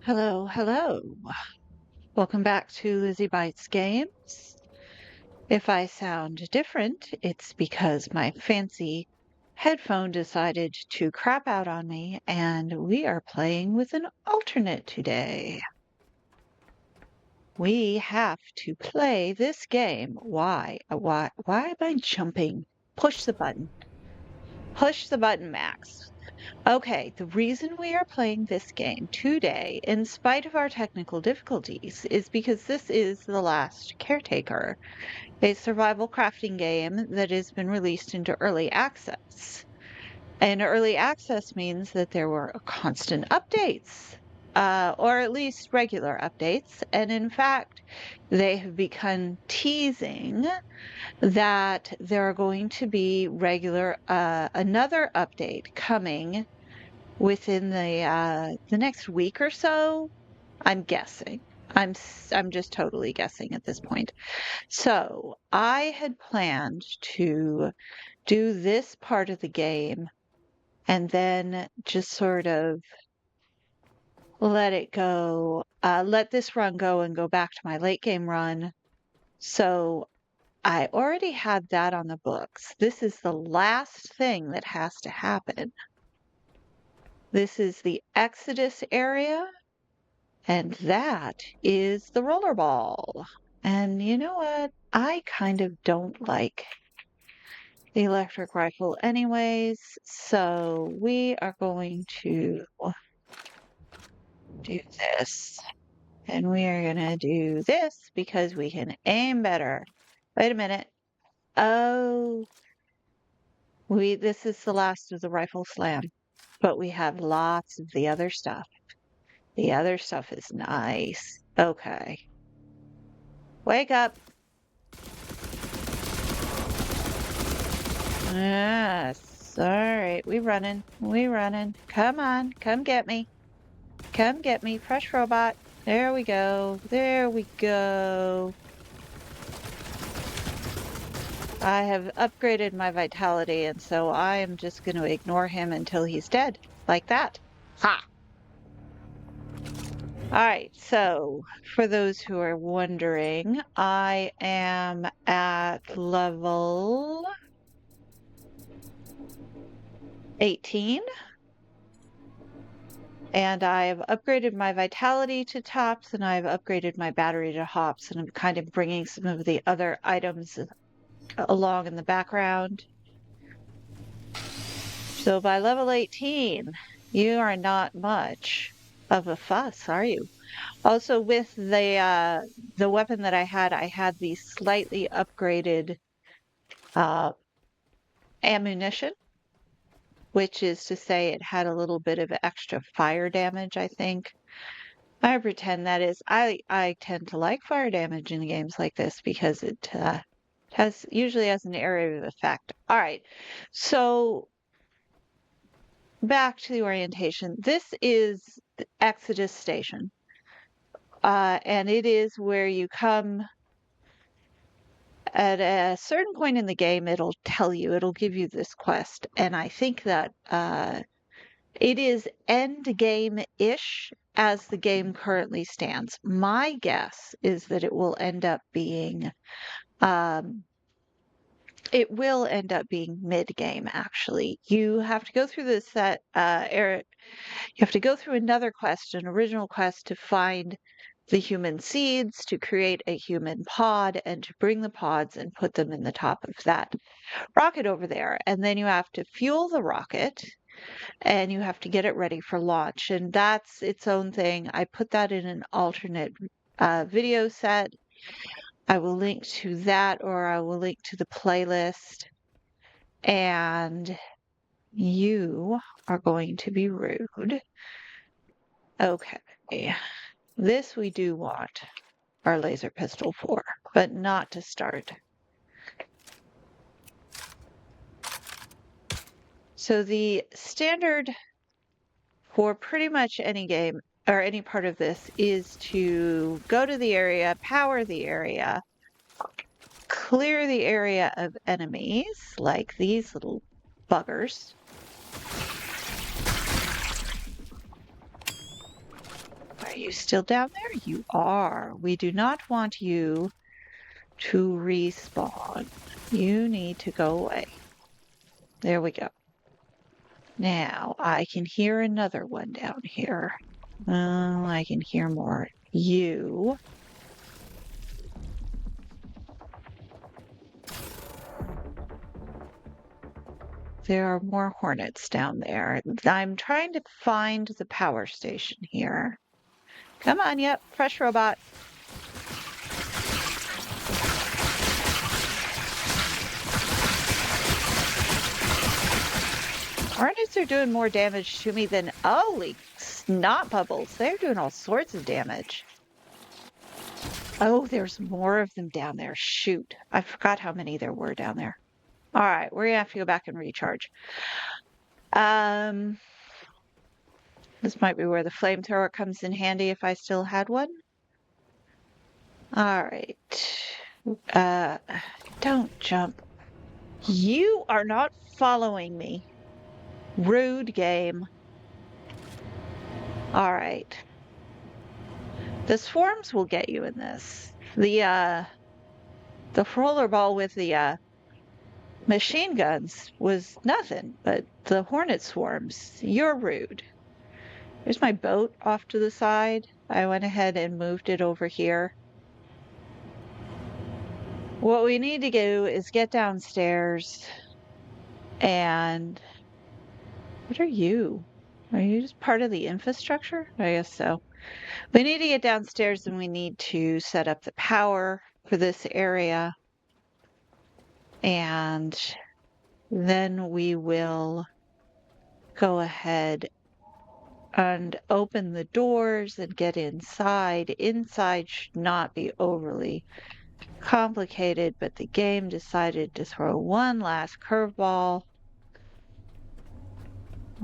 Hello, hello. Welcome back to Lizzie Bites Games. If I sound different, it's because my fancy headphone decided to crap out on me, and we are playing with an alternate today. We have to play this game. Why? Why am I jumping? Push the button. Push the button, Max. Okay, the reason we are playing this game today, in spite of our technical difficulties, is because this is the last Caretaker, a survival crafting game that has been released into early access. And early access means that there were constant updates, or at least regular updates. And in fact, they have begun teasing that there are going to be another update coming within the next week or so. I'm guessing. I'm just totally guessing at this point. So I had planned to do this part of the game and then just sort of let it go, let this run go and go back to my late game run. So I already had that on the books. This is the last thing that has to happen. This is the Exodus area. And that is the rollerball. And you know what? I kind of don't like the electric rifle anyways, so we are going to do this. And we are going to do this because we can aim better. Wait a minute. Oh, this is the last of the rifle slam, but we have lots of the other stuff. The other stuff is nice. Okay. Wake up. Yes. All right. We running. We running. Come on. Come get me. Come get me. Fresh robot. There we go. There we go. I have upgraded my vitality, and so I am just going to ignore him until he's dead. Like that. Ha! All right. So, for those who are wondering, I am at level 18. And I've upgraded my vitality to tops and I've upgraded my battery to hops, and I'm kind of bringing some of the other items along in the background. So by level 18, you are not much of a fuss, are you? Also, with the weapon that I had the slightly upgraded uh, ammunition, which is to say it had a little bit of extra fire damage, I think. I pretend that is. I tend to like fire damage in games like this because it usually has an area of effect. All right, so back to the orientation. This is the Exodus Station, and it is where you come at a certain point in the game. It'll tell you. It'll give you this quest, and I think that it is end game-ish as the game currently stands. My guess is that um, it will end up being mid-game, actually. You have to go through you have to go through another quest, an original quest, to find the human seeds, to create a human pod, and to bring the pods and put them in the top of that rocket over there. And then you have to fuel the rocket and you have to get it ready for launch. And that's its own thing. I put that in an alternate video set. I will link to that, or I will link to the playlist. And you are going to be rude. Okay. This we do want our laser pistol for, but not to start. So the standard for pretty much any game or any part of this is to go to the area, power the area, clear the area of enemies like these little buggers. Are you still down there? You are. We do not want you to respawn. You need to go away. There we go. Now, I can hear another one down here. Oh, I can hear more. You. There are more hornets down there. I'm trying to find the power station here. Come on, yep, fresh robot. Hornets are doing more damage to me than, holy snot bubbles. They're doing all sorts of damage. Oh, there's more of them down there. Shoot, I forgot how many there were down there. All right, we're gonna have to go back and recharge. This might be where the flamethrower comes in handy if I still had one. All right. Don't jump. You are not following me. Rude game. All right. The swarms will get you in this. The rollerball with the machine guns was nothing, but the hornet swarms, you're rude. There's my boat off to the side. I went ahead and moved it over here. What we need to do is get downstairs and... What are you? Are you just part of the infrastructure? I guess so. We need to get downstairs and we need to set up the power for this area. And then we will go ahead and open the doors and get inside. Inside should not be overly complicated, but the game decided to throw one last curveball.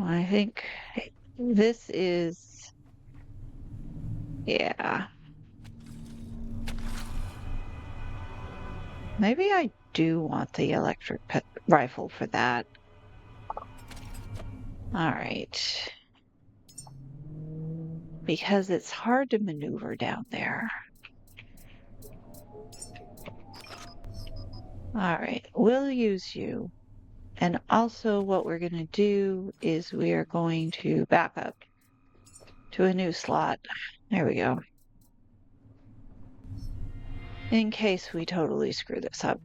I think this is, yeah. Maybe I do want the electric rifle for that. All right. Because it's hard to maneuver down there. All right, we'll use you. And also what we're going to do is we are going to back up to a new slot. There we go. In case we totally screw this up.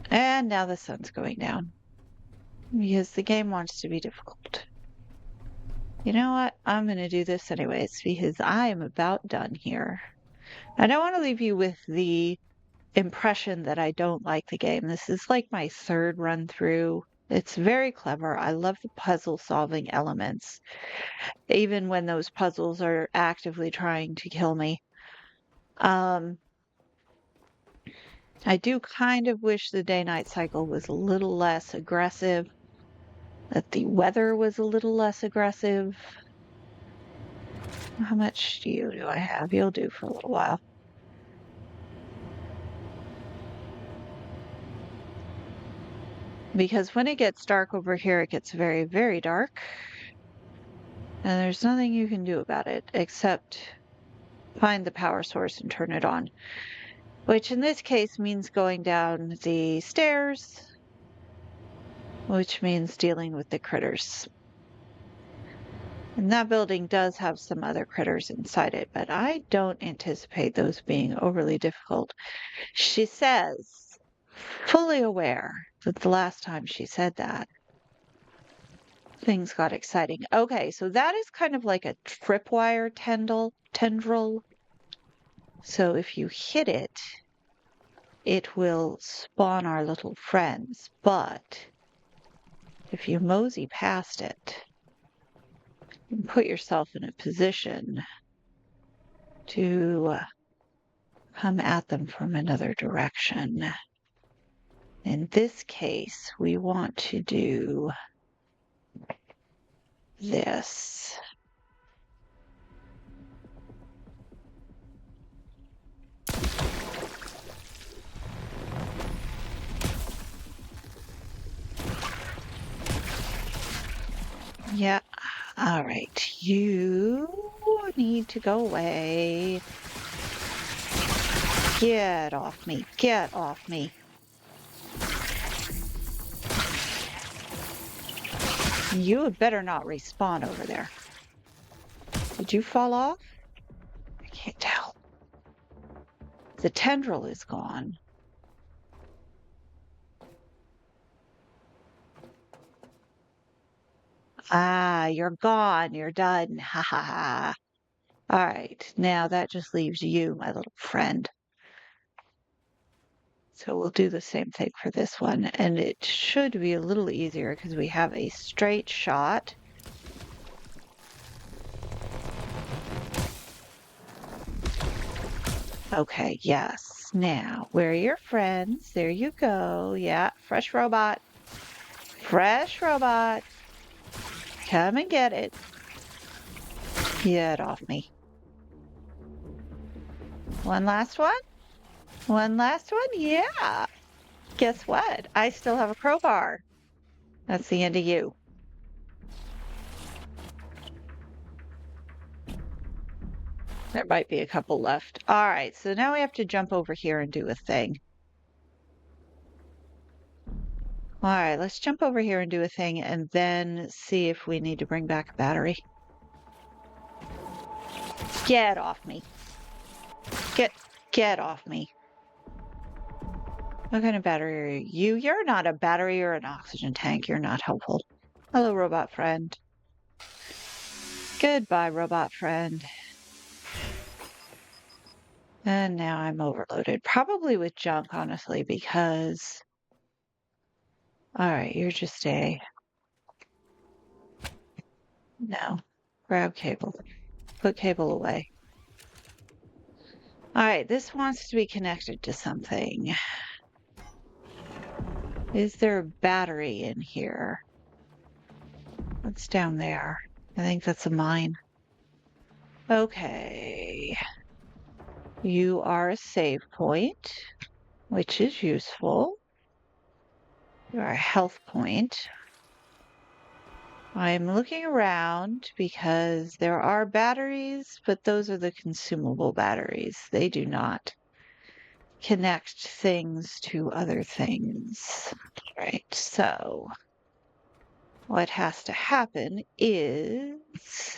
And now the sun's going down. Because the game wants to be difficult. You know what? I'm going to do this anyways because I am about done here. I don't want to leave you with the impression that I don't like the game. This is like my third run through. It's very clever. I love the puzzle solving elements, even when those puzzles are actively trying to kill me. I do kind of wish the day-night cycle was a little less aggressive, that the weather was a little less aggressive. How much do I have? You'll do for a little while. Because when it gets dark over here, it gets very, very dark. And there's nothing you can do about it except find the power source and turn it on. Which in this case means going down the stairs, which means dealing with the critters. And that building does have some other critters inside it, but I don't anticipate those being overly difficult. She says, fully aware that the last time she said that, things got exciting. Okay, so that is kind of like a tripwire tendril. So if you hit it, it will spawn our little friends. But if you mosey past it, you can put yourself in a position to come at them from another direction. In this case, we want to do this. Yeah, all right, you You need to go away. Get off me. Get off me. You had better not respawn over there. Did you fall off? I can't tell. The tendril is gone. Ah, you're gone. You're done. Ha ha ha. All right. Now that just leaves you, my little friend. So we'll do the same thing for this one. And it should be a little easier because we have a straight shot. Okay, yes. Now, where are your friends? There you go. Yeah, fresh robot. Fresh robot. Come and get it. Get off me. One last one? One last one? Yeah. Guess what? I still have a crowbar. That's the end of you. There might be a couple left. All right, so now we have to jump over here and do a thing. All right, let's jump over here and do a thing and then see if we need to bring back a battery. Get off me. Get off me. What kind of battery are you? You're not a battery, you're an oxygen tank. You're not helpful. Hello, robot friend. Goodbye, robot friend. And now I'm overloaded. Probably with junk, honestly, because... Alright, you're just a... No. Grab cable. Put cable away. Alright, this wants to be connected to something. Is there a battery in here? What's down there? I think that's a mine. Okay. You are a save point, which is useful. You are a health point. I'm looking around because there are batteries, but those are the consumable batteries. They do not connect things to other things. Right, so what has to happen is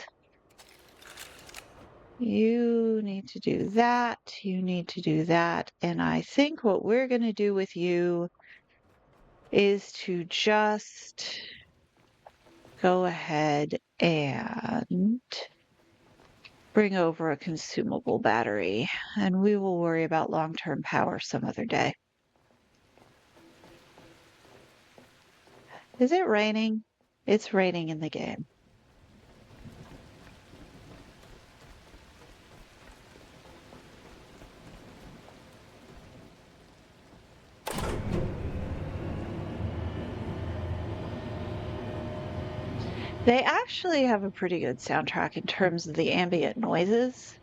you need to do that, you need to do that, and I think what we're going to do with you is to just go ahead and bring over a consumable battery, and we will worry about long-term power some other day. Is it raining? It's raining in the game. They actually have a pretty good soundtrack in terms of the ambient noises.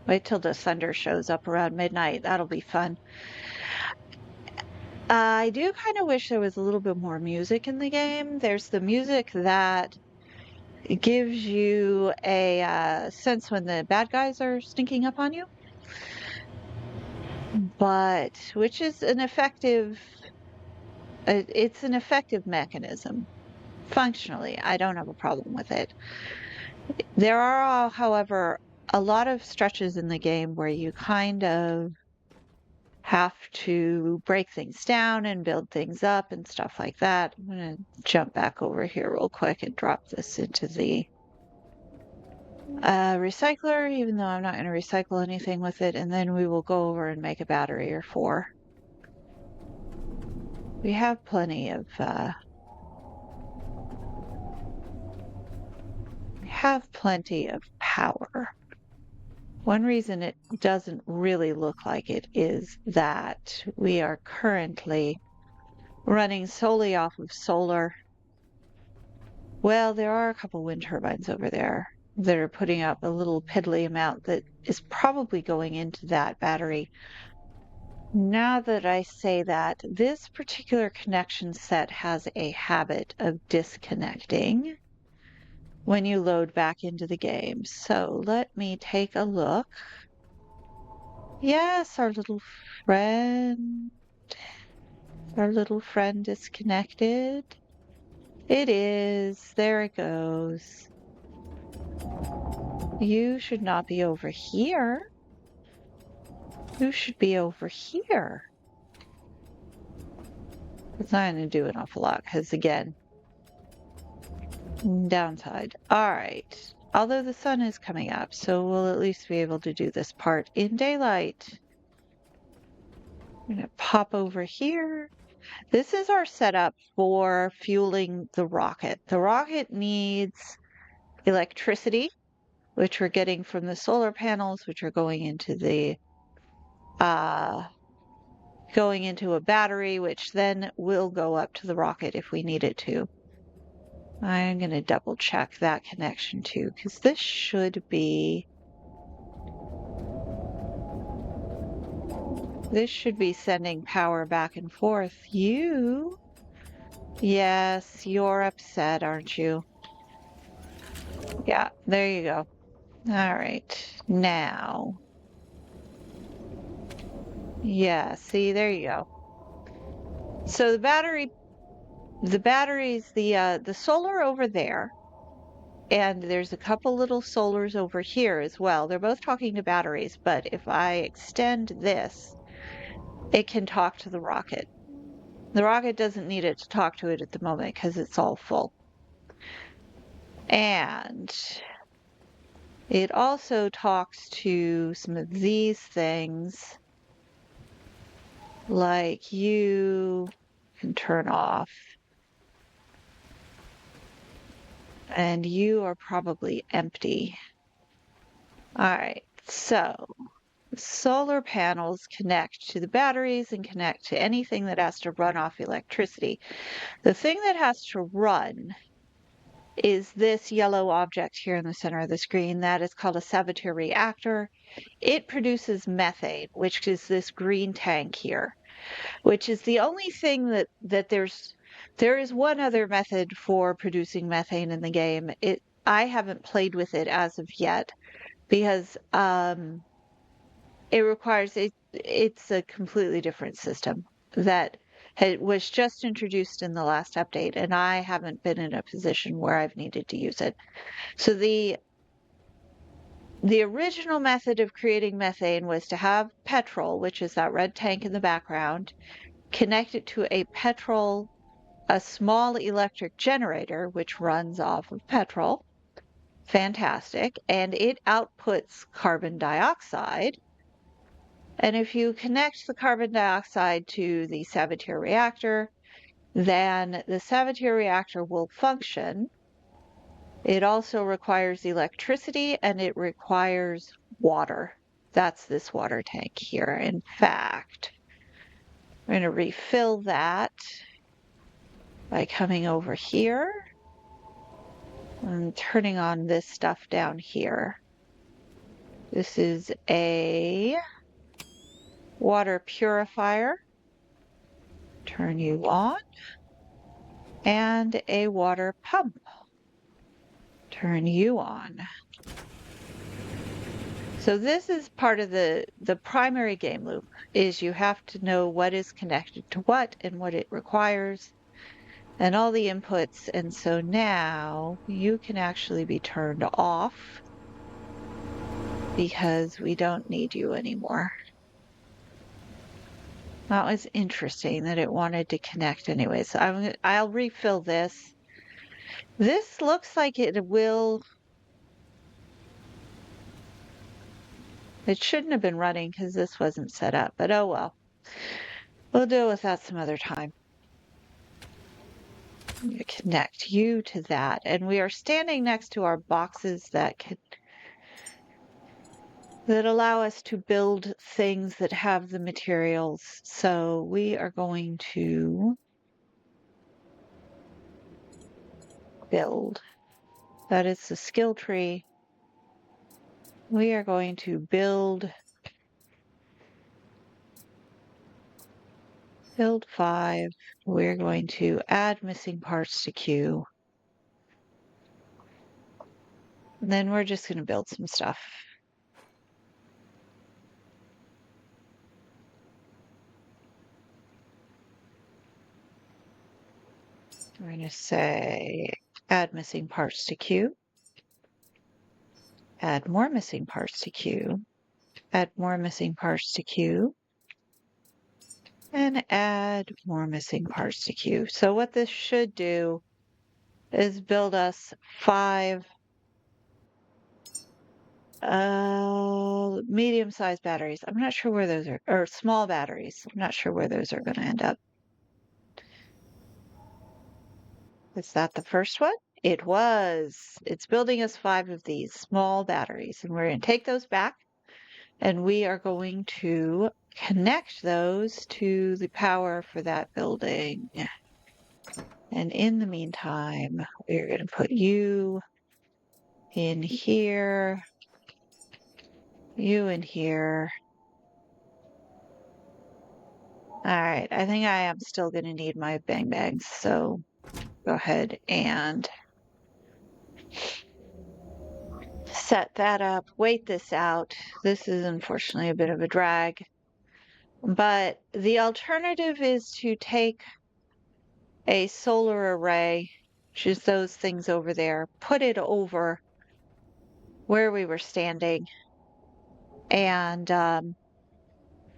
Wait till the thunder shows up around midnight. That'll be fun. I do kind of wish there was a little bit more music in the game. There's the music that gives you a sense when the bad guys are sneaking up on you, but which is an effective, it's an effective mechanism. Functionally, I don't have a problem with it. There are, however, a lot of stretches in the game where you kind of have to break things down and build things up and stuff like that. I'm going to jump back over here real quick and drop this into the recycler, even though I'm not going to recycle anything with it, and then we will go over and make a battery or 4. We have plenty of power. One reason it doesn't really look like it is that we are currently running solely off of solar. Well, there are a couple wind turbines over there that are putting up a little piddly amount that is probably going into that battery. Now that I say that, this particular connection set has a habit of disconnecting when you load back into the game. So let me take a look. Yes, our little friend is connected. It is. There it goes. You should not be over here. You should be over here. It's not going to do an awful lot because, again, downside. All right. Although the sun is coming up, so we'll at least be able to do this part in daylight. I'm going to pop over here. This is our setup for fueling the rocket. The rocket needs electricity, which we're getting from the solar panels, which are going into a battery, which then will go up to the rocket if we need it to. I'm going to double check that connection too, because this should be sending power back and forth. Yes, you're upset, aren't you? Yeah, there you go. All right, now. Yeah, see, there you go. So the batteries, the solar over there, and there's a couple little solars over here as well. They're both talking to batteries, but if I extend this, it can talk to the rocket. The rocket doesn't need it to talk to it at the moment because it's all full. And it also talks to some of these things, like you can turn off. And you are probably empty. All right, so solar panels connect to the batteries and connect to anything that has to run off electricity. The thing that has to run is this yellow object here in the center of the screen. That is called a Saboteur reactor. It produces methane, which is this green tank here, which is the only thing that there is one other method for producing methane in the game. I haven't played with it as of yet because it requires it's a completely different system that was just introduced in the last update, and I haven't been in a position where I've needed to use it. So the original method of creating methane was to have petrol, which is that red tank in the background, connect it to a small electric generator, which runs off of petrol. Fantastic. And it outputs carbon dioxide. And if you connect the carbon dioxide to the Saboteur reactor, then the Saboteur reactor will function. It also requires electricity and it requires water. That's this water tank here. In fact, I'm going to refill that by coming over here and turning on this stuff down here. This is a water purifier. Turn you on. And a water pump. Turn you on. So this is part of the primary game loop, is you have to know what is connected to what and what it requires and all the inputs. And so now you can actually be turned off because we don't need you anymore. That was interesting that it wanted to connect anyway. So I'll refill this. This looks like it shouldn't have been running because this wasn't set up, but oh well. We'll deal with that some other time. Connect you to that. And we are standing next to our boxes that allow us to build things that have the materials. So we are going to build. That is the skill tree. We are going to build 5. We're going to add missing parts to queue. And then we're just going to build some stuff. We're going to say add missing parts to queue, add more missing parts to queue, add more missing parts to queue, and add more missing parts to queue. So what this should do is build us 5 medium-sized batteries. I'm not sure where those are, or small batteries. I'm not sure where those are going to end up. Is that the first one? It was. It's building us 5 of these small batteries, and we're going to take those back, and we are going to connect those to the power for that building. And in the meantime, we're going to put you in here, you in here. All right, I think I am still going to need my bang bangs, so go ahead and set that up, wait this out. This is unfortunately a bit of a drag, but the alternative is to take a solar array, which is those things over there, put it over where we were standing, and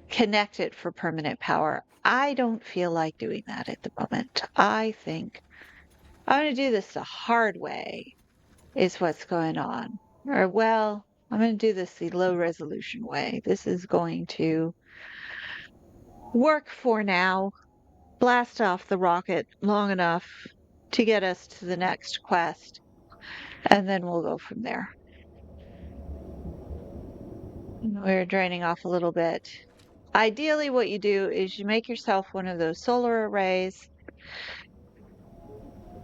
connect it for permanent power. I don't feel like doing that at the moment. I think I'm going to do this the hard way, is what's going on. Or, well, I'm going to do this the low resolution way. This is going to work for now. Blast off the rocket long enough to get us to the next quest, and then we'll go from there. We're draining off a little bit. Ideally, what you do is you make yourself one of those solar arrays,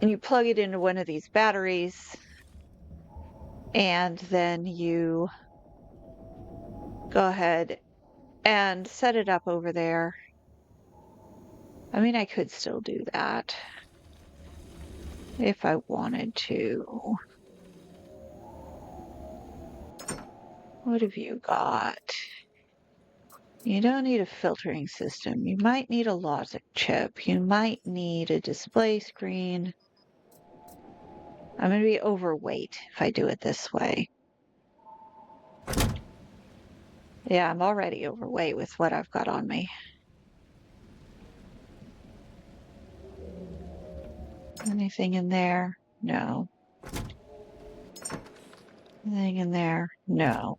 and you plug it into one of these batteries, and then you go ahead and set it up over there. I mean, I could still do that if I wanted to. What have you got? You don't need a filtering system. You might need a logic chip. You might need a display screen. I'm going to be overweight if I do it this way. Yeah, I'm already overweight with what I've got on me. Anything in there? No. Anything in there? No.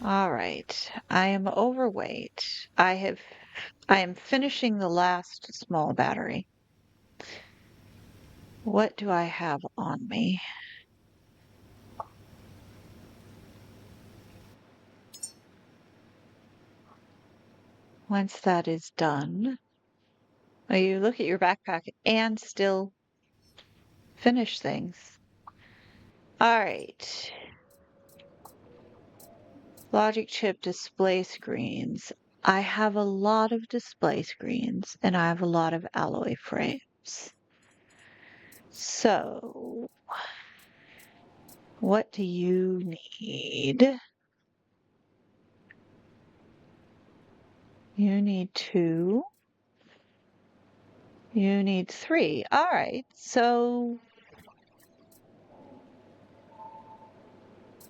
All right. I am overweight. I am finishing the last small battery. What do I have on me? Once that is done, you look at your backpack and still finish things. All right. Logic chip display screens. I have a lot of display screens and I have a lot of alloy frames. So, what do you need? You need 2. You need 3. All right. So,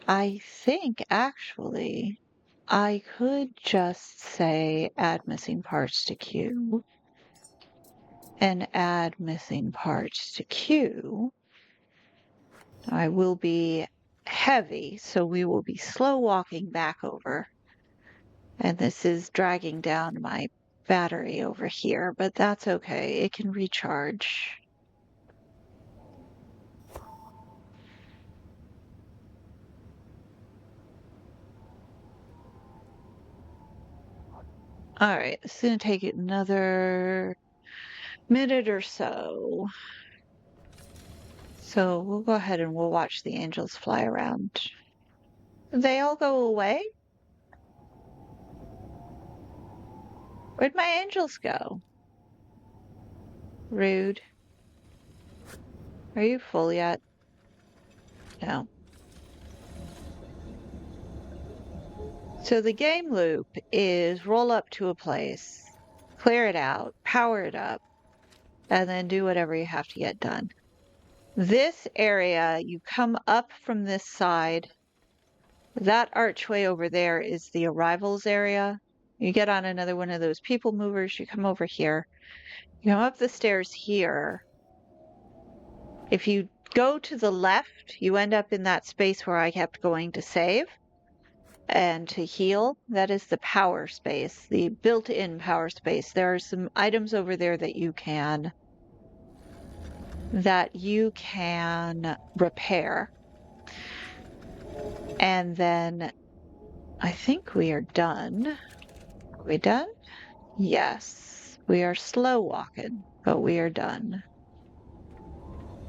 I think actually I could just say add missing parts to queue and add missing parts to queue. I will be heavy, so we will be slow walking back over. And this is dragging down my battery over here, but that's okay. It can recharge. All right, this is going to take another minute or so. So we'll go ahead and we'll watch the angels fly around. They all go away? Where'd my angels go? Rude. Are you full yet? No. So the game loop is roll up to a place, clear it out, power it up, and then do whatever you have to get done. This area, you come up from this side. That archway over there is the arrivals area. You get on another one of those people movers, you come over here. You come up the stairs here. If you go to the left, you end up in that space where I kept going to save and to heal. That is the power space, the built-in power space. There are some items over there that you can repair. And then I think we are done. Are we done? Yes. We are slow walking, but we are done.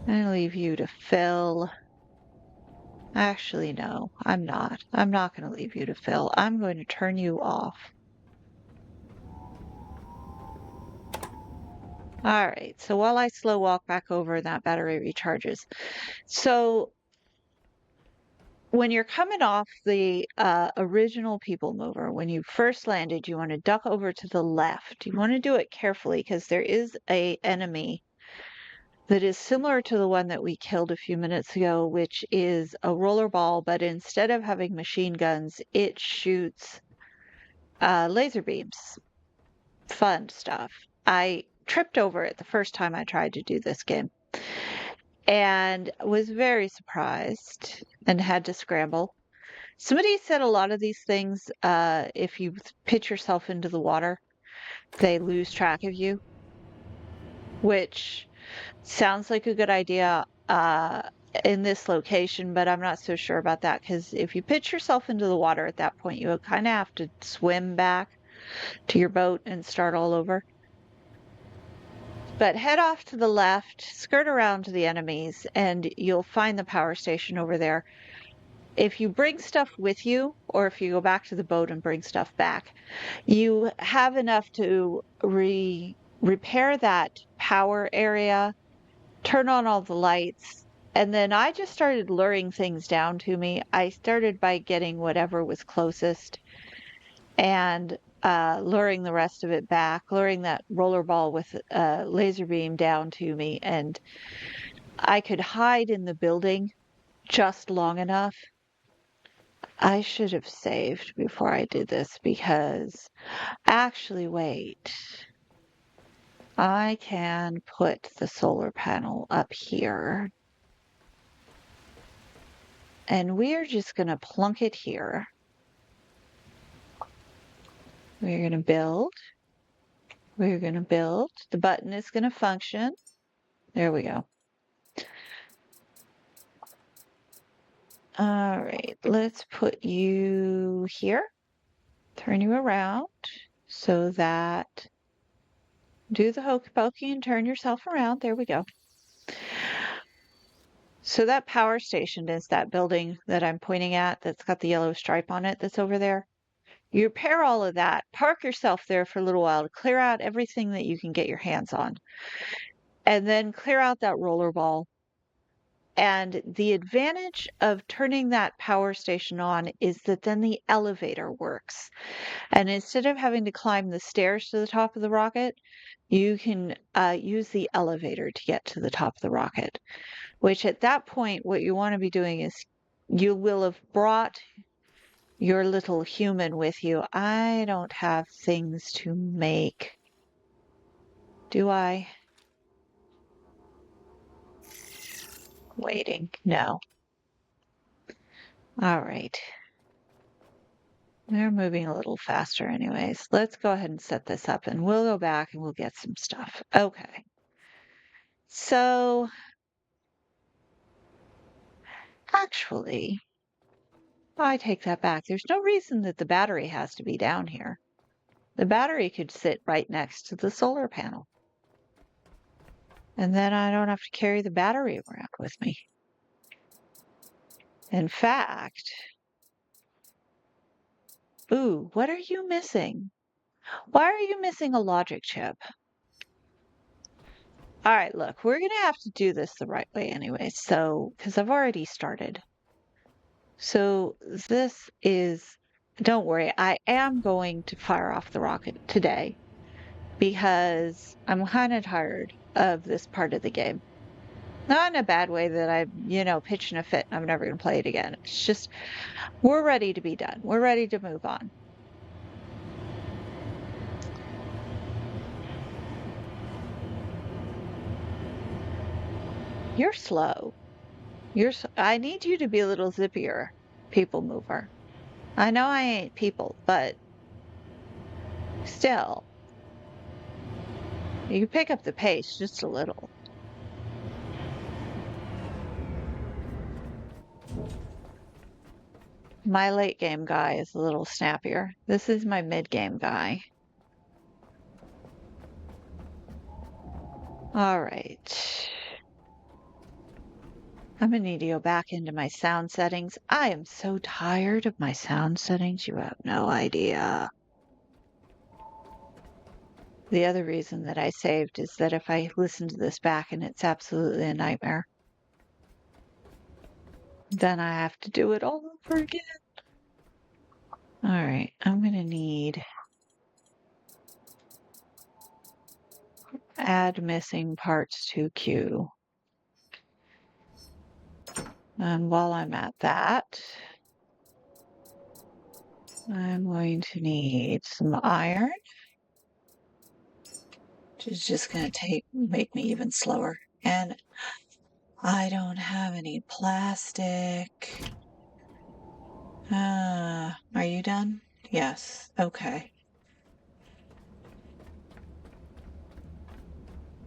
I leave you to fill. Actually, no, I'm not. I'm not going to leave you to fill. I'm going to turn you off. All right, so while I slow walk back over and that battery recharges. So when you're coming off the original people mover, when you first landed, you want to duck over to the left. You want to do it carefully because there is a enemy that is similar to the one that we killed a few minutes ago, which is a rollerball, but instead of having machine guns, it shoots laser beams. Fun stuff. I tripped over it the first time I tried to do this game and was very surprised and had to scramble. Somebody said a lot of these things, if you pitch yourself into the water, they lose track of you, which sounds like a good idea in this location, but I'm not so sure about that because if you pitch yourself into the water at that point, you kind of have to swim back to your boat and start all over. But head off to the left, skirt around to the enemies, and you'll find the power station over there. If you bring stuff with you, or if you go back to the boat and bring stuff back, you have enough to repair that power area, turn on all the lights, and then I just started luring things down to me. I started by getting whatever was closest and luring the rest of it back, luring that rollerball with a laser beam down to me, and I could hide in the building just long enough. I should have saved before I did this because actually, wait. I can put the solar panel up here. And we're just going to plunk it here. We're going to build. We're going to build. The button is going to function. There we go. All right, let's put you here. Turn you around so that do the hokey pokey and turn yourself around. There we go. So that power station is that building that I'm pointing at that's got the yellow stripe on it that's over there. You repair all of that, park yourself there for a little while to clear out everything that you can get your hands on, and then clear out that rollerball. And the advantage of turning that power station on is that then the elevator works. And instead of having to climb the stairs to the top of the rocket, you can use the elevator to get to the top of the rocket. Which at that point, what you want to be doing is you will have brought your little human with you. I don't have things to make. Do I? Waiting. No. All right. They're moving a little faster anyways. Let's go ahead and set this up and we'll go back and we'll get some stuff. Okay. So, actually, I take that back. There's no reason that the battery has to be down here. The battery could sit right next to the solar panel. And then I don't have to carry the battery around with me. In fact, ooh, what are you missing? Why are you missing a logic chip? All right, look, we're gonna have to do this the right way anyway. So, because I've already started. So this is, don't worry, I am going to fire off the rocket today because I'm kind of tired of this part of the game. Not in a bad way that I'm, pitching a fit and I'm never going to play it again. It's just, we're ready to be done. We're ready to move on. You're slow. I need you to be a little zippier, people mover. I know I ain't people, but still, you pick up the pace just a little. My late game guy is a little snappier. This is my mid game guy. All right. I'm gonna need to go back into my sound settings. I am so tired of my sound settings. You have no idea. The other reason that I saved is that if I listen to this back and it's absolutely a nightmare, then I have to do it all over again. All right, I'm gonna need add missing parts to queue. And while I'm at that, I'm going to need some iron, which is just going to make me even slower. And I don't have any plastic. Are you done? Yes. Okay.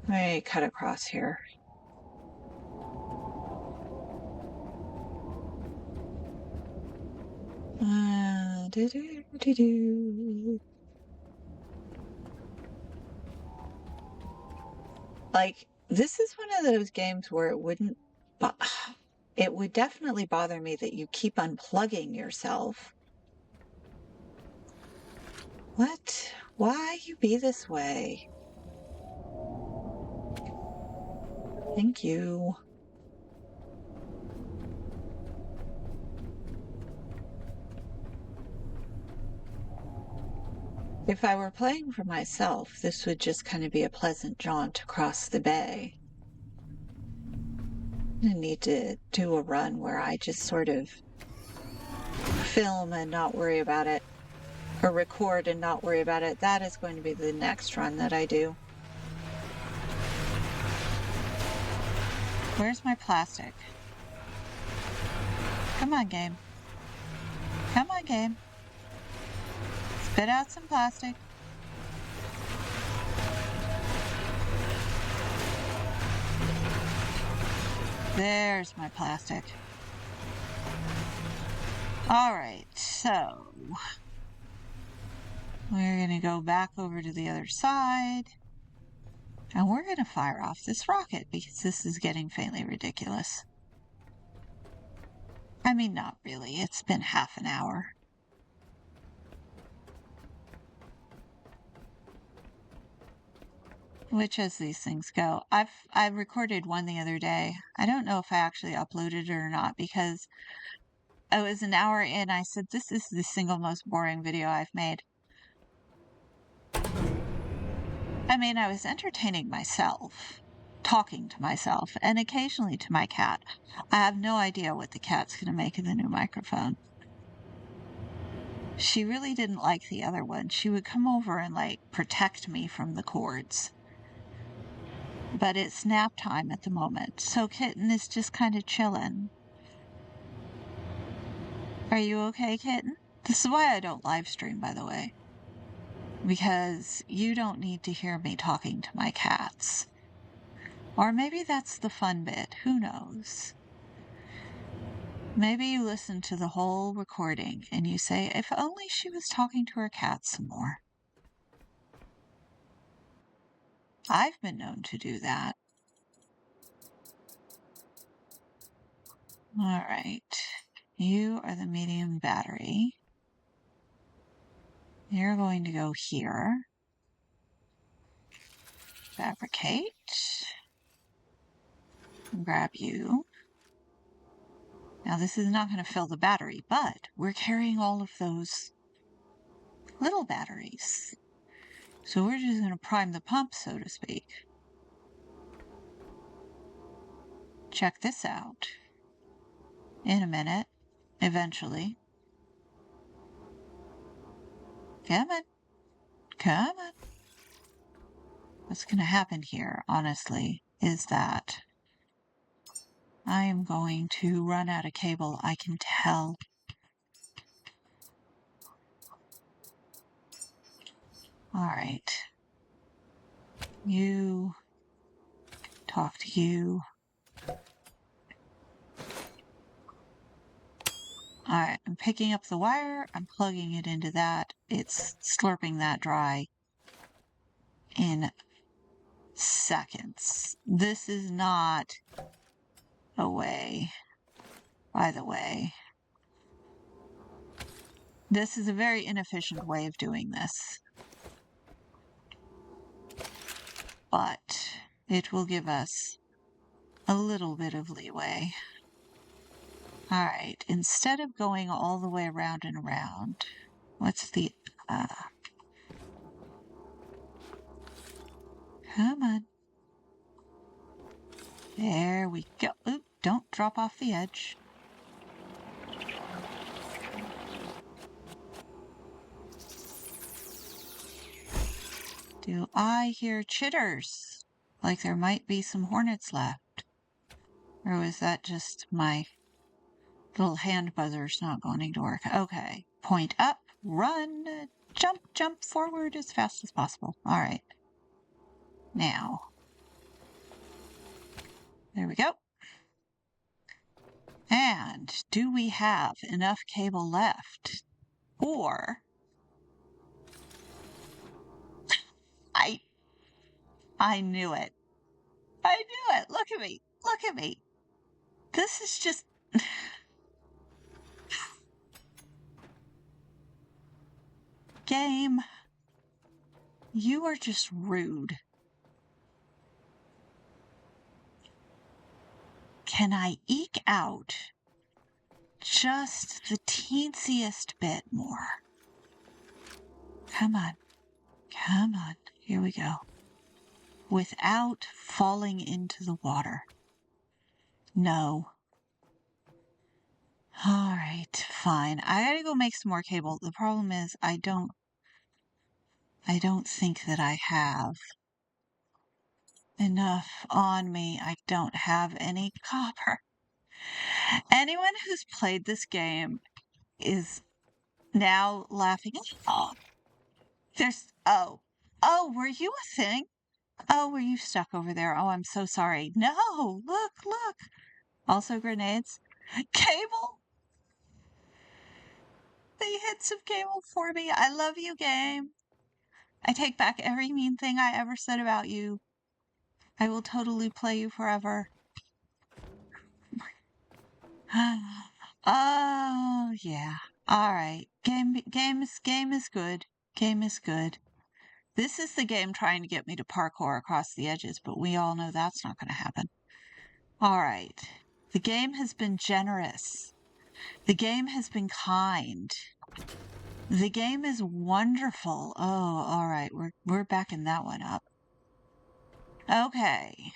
Let me cut across here. Like, this is one of those games where it would definitely bother me that you keep unplugging yourself. What? Why you be this way? Thank you. If I were playing for myself, this would just kind of be a pleasant jaunt across the bay. I need to do a run where I just sort of film and not worry about it, or record and not worry about it. That is going to be the next run that I do. Where's my plastic? Come on, game. Come on, game. Spit out some plastic. There's my plastic. All right, so we're going to go back over to the other side. And we're going to fire off this rocket because this is getting faintly ridiculous. I mean, not really. It's been half an hour. Which, as these things go, I recorded one the other day. I don't know if I actually uploaded it or not because it was an hour in. I said, this is the single most boring video I've made. I mean, I was entertaining myself, talking to myself, and occasionally to my cat. I have no idea what the cat's going to make of the new microphone. She really didn't like the other one. She would come over and, protect me from the cords. But it's nap time at the moment, so Kitten is just kind of chilling. Are you okay, Kitten? This is why I don't live stream, by the way. Because you don't need to hear me talking to my cats. Or maybe that's the fun bit. Who knows? Maybe you listen to the whole recording and you say, if only she was talking to her cat some more. I've been known to do that. All right. You are the medium battery. You're going to go here. Fabricate. Grab you. Now this is not going to fill the battery, but we're carrying all of those little batteries. So we're just going to prime the pump, so to speak. Check this out. In a minute, eventually. Come on. Come on. What's going to happen here, honestly, is that I am going to run out of cable. I can tell. All right. You. Talk to you. All right. I'm picking up the wire. I'm plugging it into that. It's slurping that dry in seconds. This is not a way, by the way. This is a very inefficient way of doing this. But it will give us a little bit of leeway. All right, instead of going all the way around and around, what's the, come on. There we go. Oop, don't drop off the edge. Do I hear chitters? Like there might be some hornets left. Or was that just my little hand buzzers not wanting to work? Okay. Point up, run, jump forward as fast as possible. All right. Now. There we go. And do we have enough cable left? Or I knew it. I knew it. Look at me. Look at me. This is just game. You are just rude. Can I eke out just the teensiest bit more? Come on. Come on. Here we go. Without falling into the water. No. All right, fine. I gotta go make some more cable. The problem is I don't think that I have enough on me. I don't have any copper. Anyone who's played this game is now laughing. Oh, were you a thing? Oh, were you stuck over there? Oh, I'm so sorry. No, look. Also grenades. Cable. They hid some cable for me. I love you, game. I take back every mean thing I ever said about you. I will totally play you forever. Oh, yeah. All right. Game is good. Game is good. This is the game trying to get me to parkour across the edges, but we all know that's not going to happen. All right. The game has been generous. The game has been kind. The game is wonderful. Oh, all right. We're backing that one up. Okay.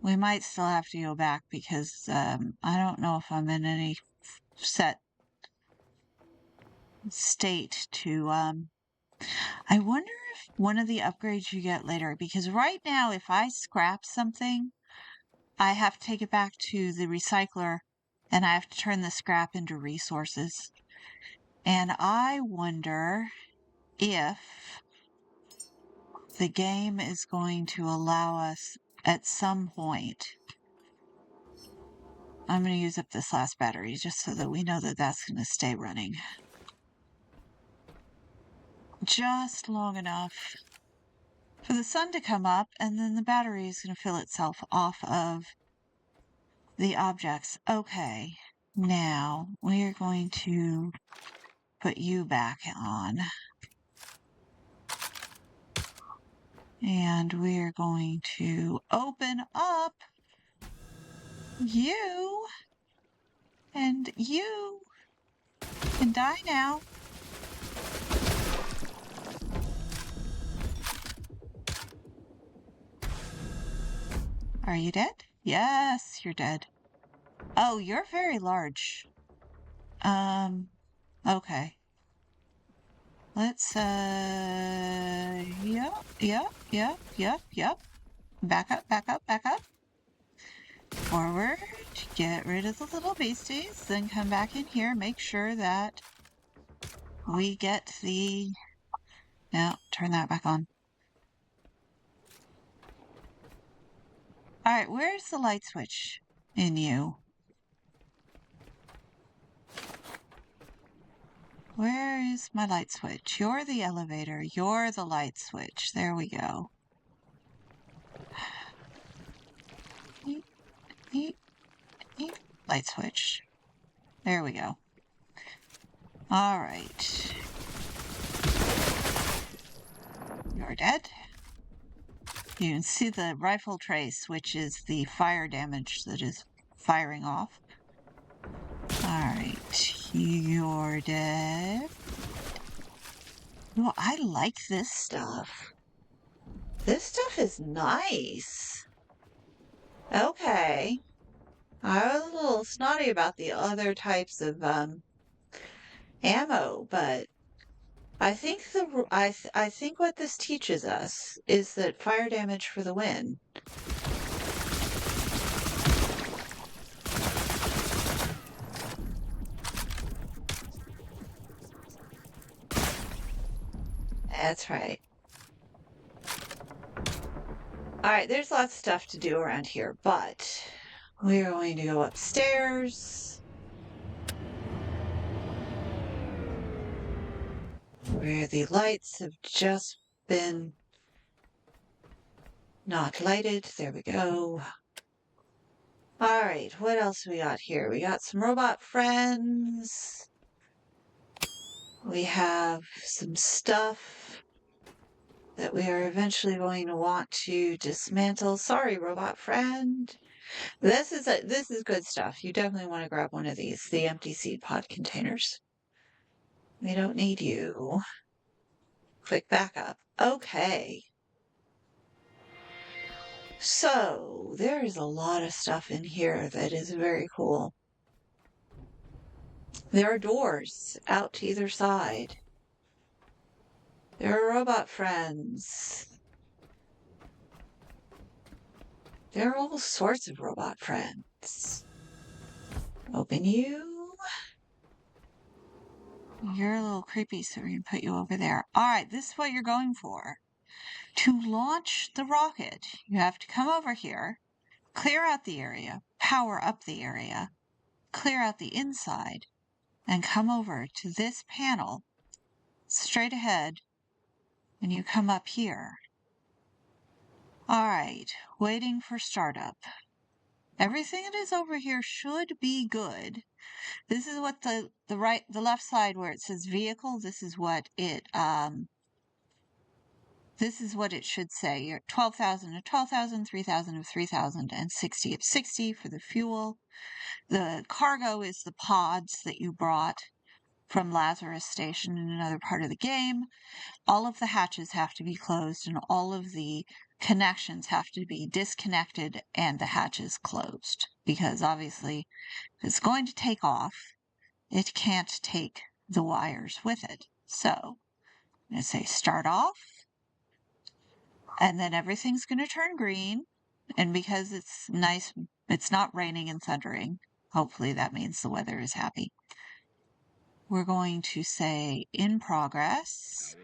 We might still have to go back because I don't know if I'm in any set state to I wonder if one of the upgrades you get later, because right now if I scrap something, I have to take it back to the recycler and I have to turn the scrap into resources. And I wonder if the game is going to allow us at some point. I'm going to use up this last battery just so that we know that that's going to stay running. Just long enough for the sun to come up, and then the battery is going to fill itself off of the objects. Okay, now we are going to put you back on. And we're going to open up you, and you can die now. Are you dead? Yes, you're dead. Oh, you're very large. Okay. Let's, yep. Back up. Forward. Get rid of the little beasties. Then come back in here. Make sure that we get the... No, turn that back on. Alright, where's the light switch in you? Where is my light switch? You're the elevator. You're the light switch. There we go. Light switch. There we go. Alright. You're dead. You can see the rifle trace, which is the fire damage that is firing off. Alright. You're dead. Well, I like this stuff. This stuff is nice. Okay. I was a little snotty about the other types of ammo, but I think I think what this teaches us is that fire damage for the win. That's right. Alright, there's lots of stuff to do around here, but we're going to go upstairs, where the lights have just been not lighted. There we go. Alright, what else we got here? We got some robot friends. We have some stuff that we are eventually going to want to dismantle. Sorry, robot friend. This is good stuff. You definitely want to grab one of these, the empty seed pod containers. We don't need you. Click back up. Okay. So, there's a lot of stuff in here that is very cool. There are doors out to either side. There are robot friends. There are all sorts of robot friends. Open you. You're a little creepy, so we're going to put you over there. Alright, this is what you're going for. To launch the rocket, you have to come over here, clear out the area, power up the area, clear out the inside, and come over to this panel, straight ahead, and you come up here. Alright, waiting for startup. Everything that is over here should be good. This is what the left side where it says vehicle, this is what it should say. You're at 12,000 of 12,000, 3,000 of 3,000, and 60 of 60 for the fuel. The cargo is the pods that you brought from Lazarus Station in another part of the game. All of the hatches have to be closed and all of the connections have to be disconnected and the hatches closed. Because obviously, if it's going to take off, it can't take the wires with it. So, I'm going to say start off. And then everything's going to turn green. And because it's nice, it's not raining and thundering. Hopefully that means the weather is happy. We're going to say in progress.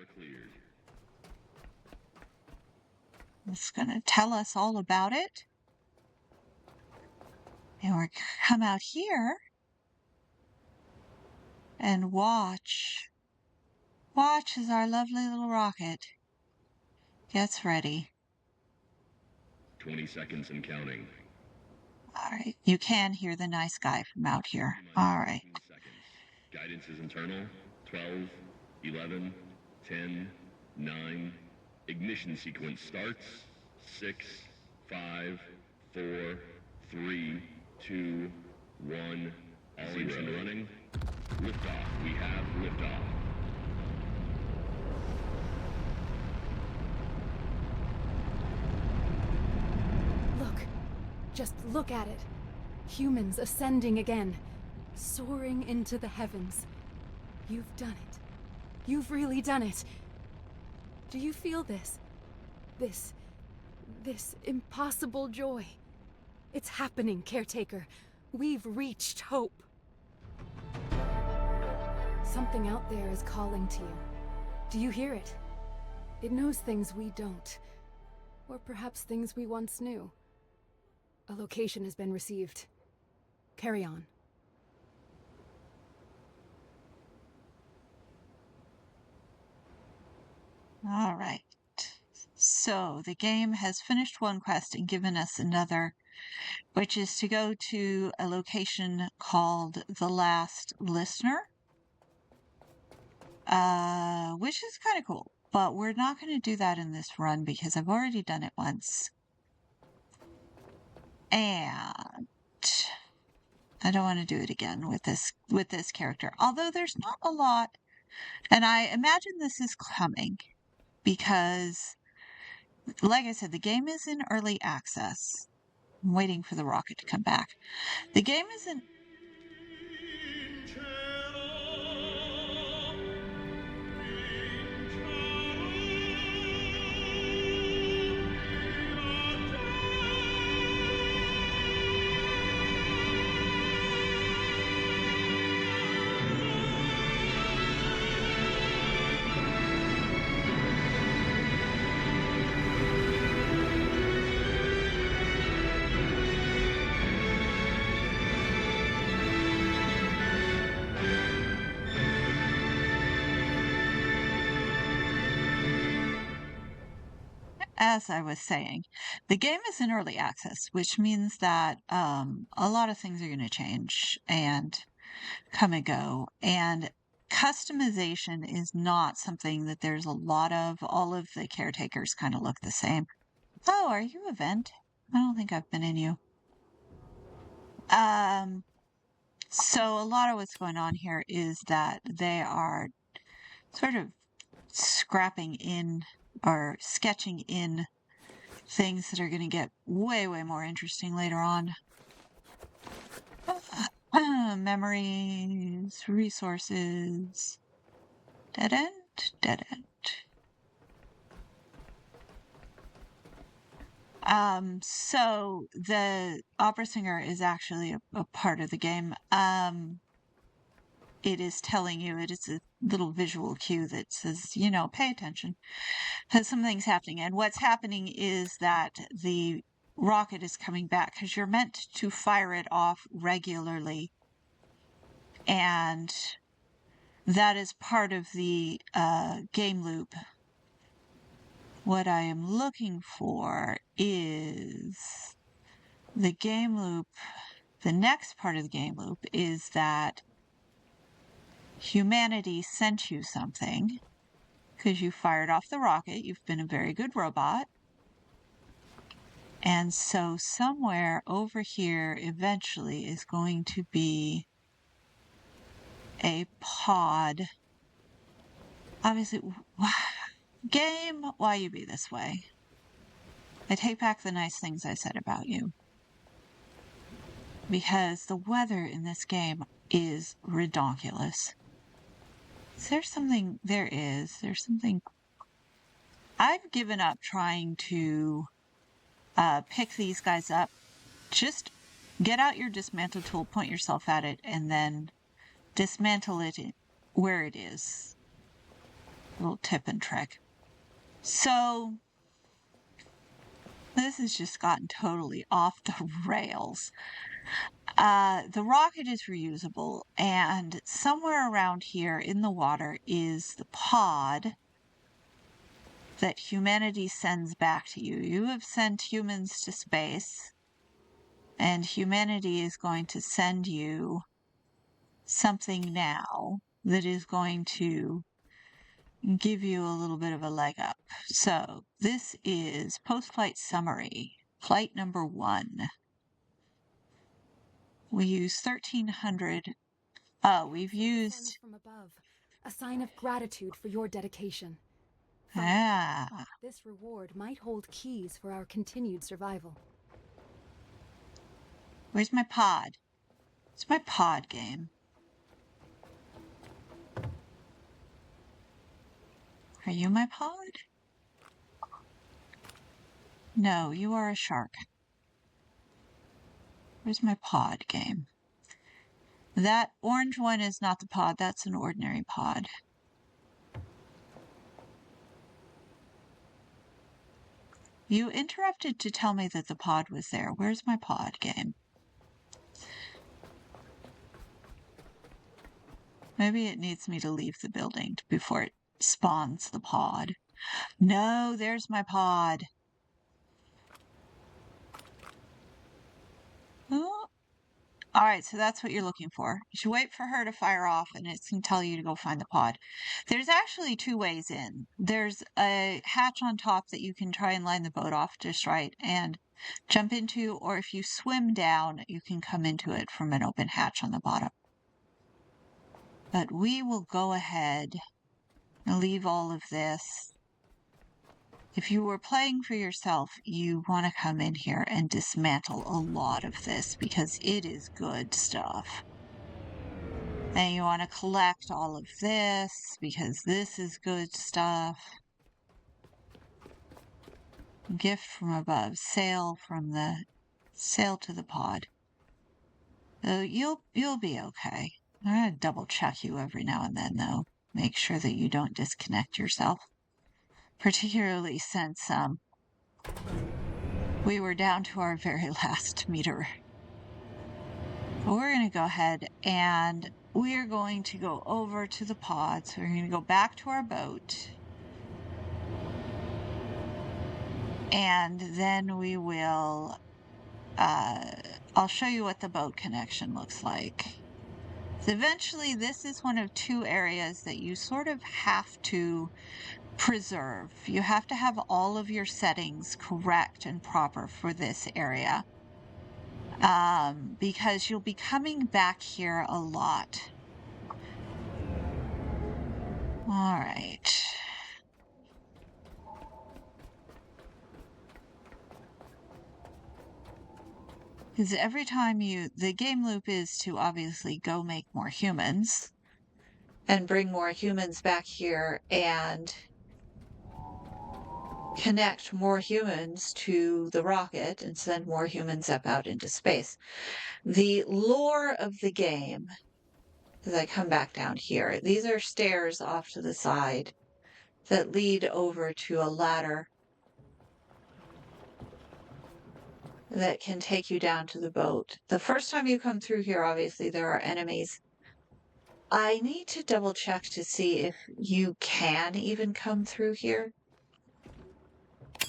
It's going to tell us all about it. And we're going to come out here and watch. Watch as our lovely little rocket gets ready. 20 seconds and counting. All right. You can hear the nice guy from out here. All right. Guidance is internal. 12, 11, 10, 9, Ignition sequence starts. 6, 5, 4, 3, 2, 1. All engine running. Liftoff. We have liftoff. Look. Just look at it. Humans ascending again. Soaring into the heavens. You've done it. You've really done it. Do you feel this? This impossible joy. It's happening, Caretaker. We've reached hope. Something out there is calling to you. Do you hear it? It knows things we don't. Or perhaps things we once knew. A location has been received. Carry on. All right. So the game has finished one quest and given us another, which is to go to a location called The Last Listener, which is kind of cool. But we're not going to do that in this run because I've already done it once. And I don't want to do it again with this character. Although there's not a lot, and I imagine this is coming because, like I said, the game is in early access. I'm waiting for the rocket to come back. The game is in as I was saying, the game is in early access, which means that a lot of things are going to change and come and go. And customization is not something that there's a lot of. All of the caretakers kind of look the same. Oh, are you a vent? I don't think I've been in you. So a lot of what's going on here is that they are sort of scrapping in or sketching in things that are going to get way, way more interesting later on. Memories, resources, dead end, dead end. So the opera singer is actually a part of the game. It is telling you, it is a little visual cue that says, pay attention. Because something's happening. And what's happening is that the rocket is coming back because you're meant to fire it off regularly. And that is part of the game loop. What I am looking for is the game loop. The next part of the game loop is that humanity sent you something because you fired off the rocket. You've been a very good robot. And so somewhere over here eventually is going to be a pod. Obviously, game, why you be this way? I take back the nice things I said about you. Because the weather in this game is redonkulous. Is there something? There is. There's something. I've given up trying to pick these guys up. Just get out your dismantle tool, point yourself at it, and then dismantle it where it is. Little tip and trick. So this has just gotten totally off the rails. The rocket is reusable, and somewhere around here in the water is the pod that humanity sends back to you. You have sent humans to space, and humanity is going to send you something now that is going to give you a little bit of a leg up. So this is post-flight summary, flight number 1. We use 1300. Oh, we've Send used. from above, a sign of gratitude for your dedication. Ah, This reward might hold keys for our continued survival. where's my pod? It's my pod game. Are you my pod? No, you are a shark. Where's my pod game? That orange one is not the pod, that's an ordinary pod. You interrupted to tell me that the pod was there. Where's my pod game? Maybe it needs me to leave the building before it spawns the pod. No, there's my pod. Oh. All right, so that's what you're looking for. You should wait for her to fire off, and it's going to tell you to go find the pod. There's actually 2 ways in. There's a hatch on top that you can try and line the boat off just right and jump into, or if you swim down, you can come into it from an open hatch on the bottom. But we will go ahead and leave all of this. If you were playing for yourself, you want to come in here and dismantle a lot of this because it is good stuff. And you want to collect all of this because this is good stuff. Gift from above, sail to the pod. You'll be okay. I'm gonna double check you every now and then though. Make sure that you don't disconnect yourself. Particularly since we were down to our very last meter. But we're going to go ahead and we're going to go over to the pod. So we're going to go back to our boat. And then we will, I'll show you what the boat connection looks like. So eventually, this is one of 2 areas that you sort of have to preserve. You have to have all of your settings correct and proper for this area. Because you'll be coming back here a lot. All right. Because every time the game loop is to obviously go make more humans and bring more humans back here and connect more humans to the rocket and send more humans up out into space. The lore of the game, as I come back down here, these are stairs off to the side that lead over to a ladder that can take you down to the boat. The first time you come through here, obviously, there are enemies. I need to double check to see if you can even come through here.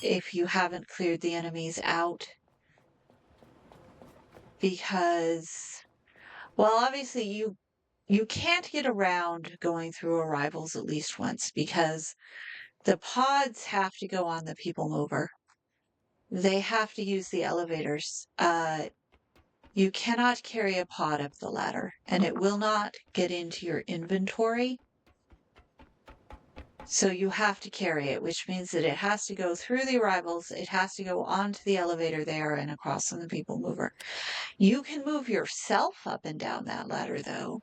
If you haven't cleared the enemies out. Because, well, obviously you can't get around going through arrivals at least once because the pods have to go on the people mover. They have to use the elevators. You cannot carry a pod up the ladder, and it will not get into your inventory. So you have to carry it, which means that it has to go through the arrivals, it has to go onto the elevator there and across on the people mover. You can move yourself up and down that ladder, though.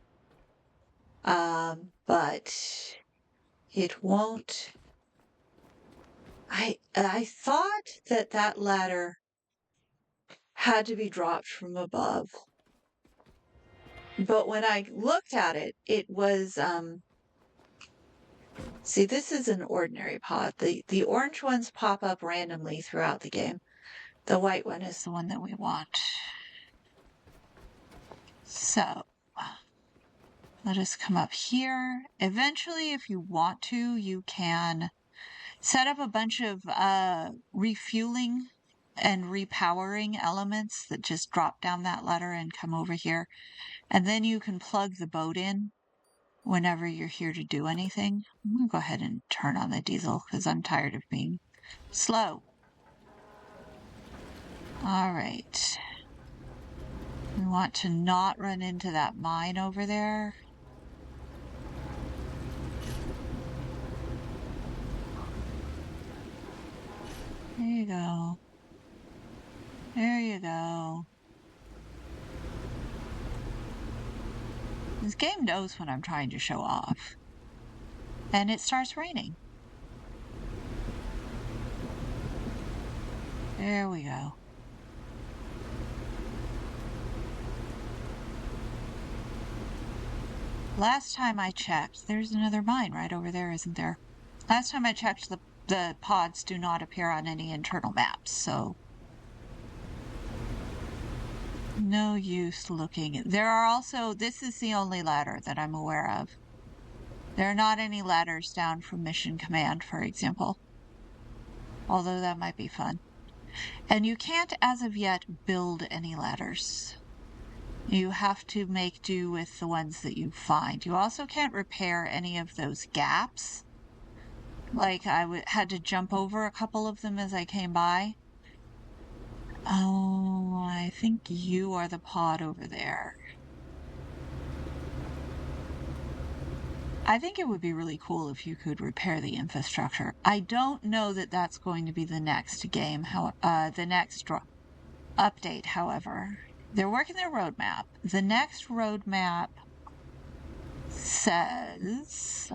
But it won't. I thought that ladder had to be dropped from above. But when I looked at it, it was, see, this is an ordinary pod. The orange ones pop up randomly throughout the game. The white one is the one that we want. So, let us come up here. Eventually, if you want to, you can set up a bunch of refueling and repowering elements that just drop down that ladder and come over here. And then you can plug the boat in whenever you're here to do anything. I'm going to go ahead and turn on the diesel because I'm tired of being slow. All right. We want to not run into that mine over there. There you go. There you go. This game knows when I'm trying to show off. And it starts raining. There we go. Last time I checked, there's another mine right over there, isn't there? Last time I checked, the pods do not appear on any internal maps, so no use looking. There are also, this is the only ladder that I'm aware of. There are not any ladders down from Mission Command, for example. Although that might be fun. And you can't, as of yet, build any ladders. You have to make do with the ones that you find. You also can't repair any of those gaps. Like, I had to jump over a couple of them as I came by. Oh, I think you are the pod over there. I think it would be really cool if you could repair the infrastructure. I don't know that that's going to be the next game, the next update, however. They're working their roadmap. The next roadmap says,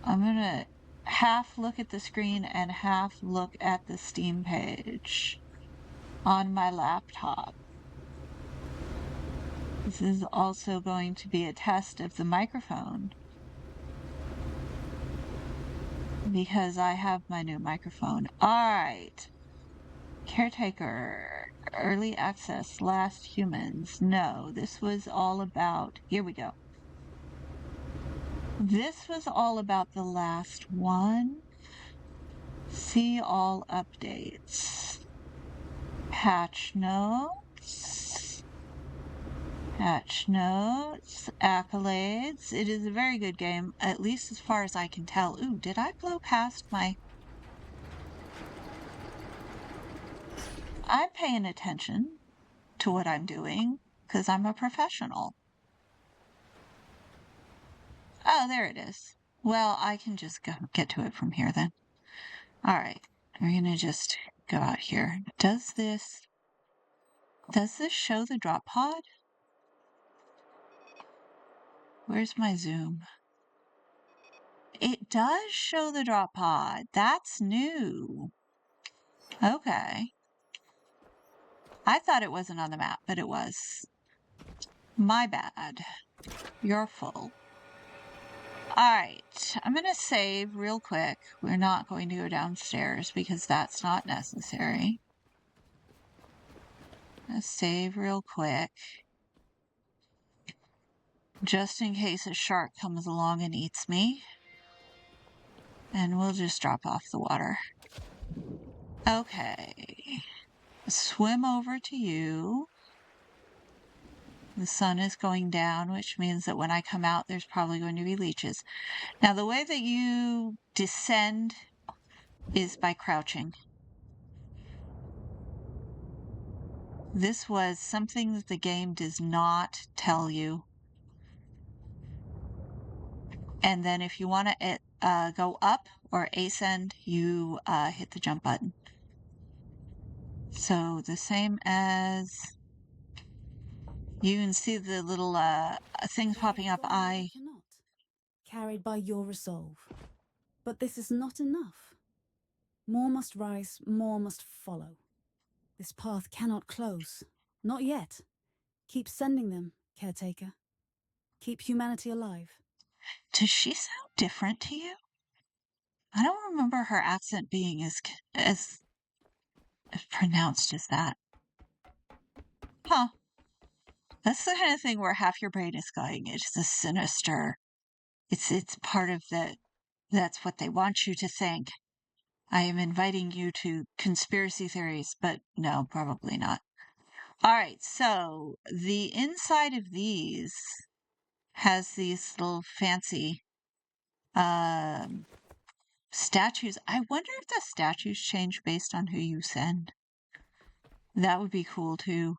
I'm going to half look at the screen and half look at the Steam page on my laptop. This is also going to be a test of the microphone because I have my new microphone. All right. Caretaker, early access, last humans. No, this was all about, here we go. This was all about the last one. See all updates. Patch notes. Patch notes. Accolades. It is a very good game, at least as far as I can tell. Ooh, did I blow past my... I'm paying attention to what I'm doing because I'm a professional. Oh, there it is. Well, I can just get to it from here then. All right. We're going to just go out here. Does this show the drop pod? Where's my zoom? It does show the drop pod. That's new. Okay. I thought it wasn't on the map, but it was. My bad. You're full. Alright, I'm going to save real quick. We're not going to go downstairs because that's not necessary. Let's save real quick. Just in case a shark comes along and eats me. And we'll just drop off the water. Okay. Swim over to you. The sun is going down, which means that when I come out, there's probably going to be leeches. Now, the way that you descend is by crouching. This was something that the game does not tell you. And then if you want to go up or ascend, you hit the jump button. So the same as... You can see the little things popping up. Carried by your resolve. But this is not enough. More must rise, more must follow. This path cannot close. Not yet. Keep sending them, Caretaker. Keep humanity alive. Does she sound different to you? I don't remember her accent being as pronounced as that. Huh. That's the kind of thing where half your brain is going, it's a sinister. It's part of that's what they want you to think. I am inviting you to conspiracy theories, but no, probably not. All right, so the inside of these has these little fancy statues. I wonder if the statues change based on who you send. That would be cool too.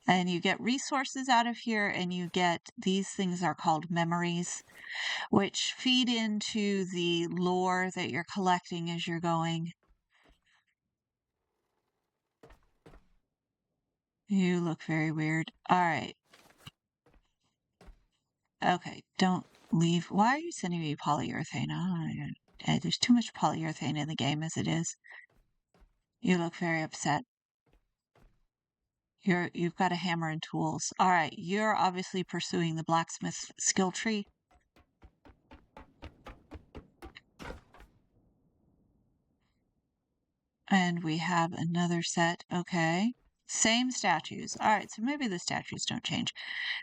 And you get resources out of here, and you get, these things are called memories, which feed into the lore that you're collecting as you're going. You look very weird. All right. Okay, don't leave. Why are you sending me polyurethane? Oh, there's too much polyurethane in the game as it is. You look very upset. You've got a hammer and tools. All right, you're obviously pursuing the blacksmith skill tree. And we have another set. Okay. Same statues. All right, so maybe the statues don't change.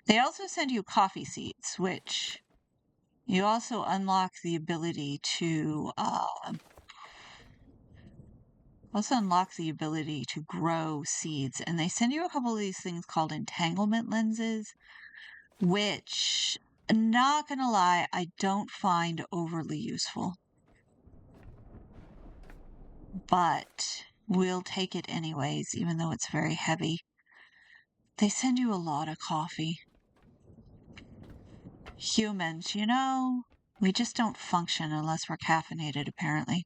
They also send you coffee seeds, which you also unlock the ability to grow seeds. And they send you a couple of these things called entanglement lenses, which, not gonna lie, I don't find overly useful. But we'll take it anyways, even though it's very heavy. They send you a lot of coffee. Humans, you know, we just don't function unless we're caffeinated, apparently.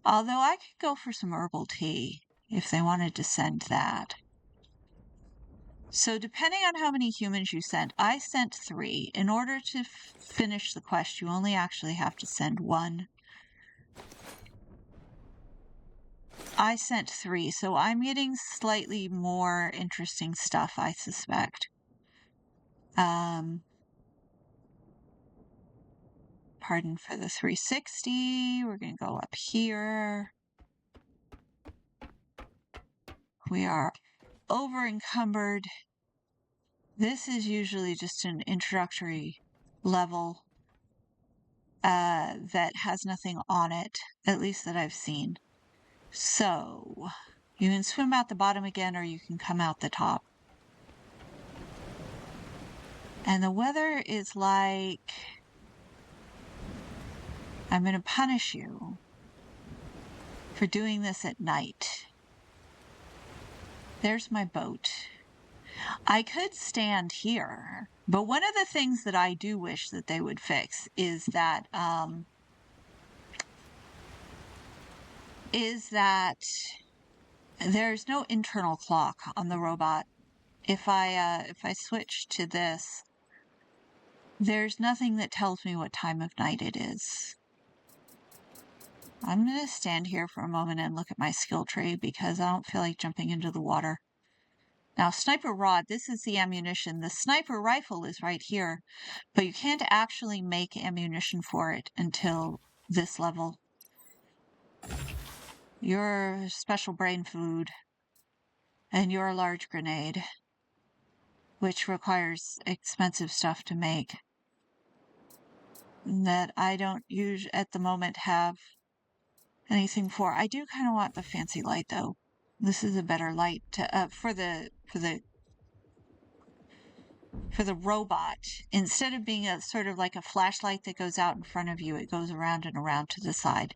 Although I could go for some herbal tea if they wanted to send that. So depending on how many humans you sent, I sent 3. In order to finish the quest, you only actually have to send 1. I sent 3, so I'm getting slightly more interesting stuff, I suspect. Pardon for the 360. We're going to go up here. We are over encumbered. This is usually just an introductory level that has nothing on it, at least that I've seen. So you can swim out the bottom again, or you can come out the top. And the weather is like, I'm going to punish you for doing this at night. There's my boat. I could stand here, but one of the things that I do wish that they would fix is that there's no internal clock on the robot. If I switch to this, there's nothing that tells me what time of night it is. I'm going to stand here for a moment and look at my skill tree because I don't feel like jumping into the water. Now, sniper rod, this is the ammunition. The sniper rifle is right here, but you can't actually make ammunition for it until this level. You're special brain food, and you're a large grenade, which requires expensive stuff to make that I don't at the moment have anything for. I do kind of want the fancy light, though. This is a better light to, for the robot. Instead of being a sort of like a flashlight that goes out in front of you, it goes around and around to the side.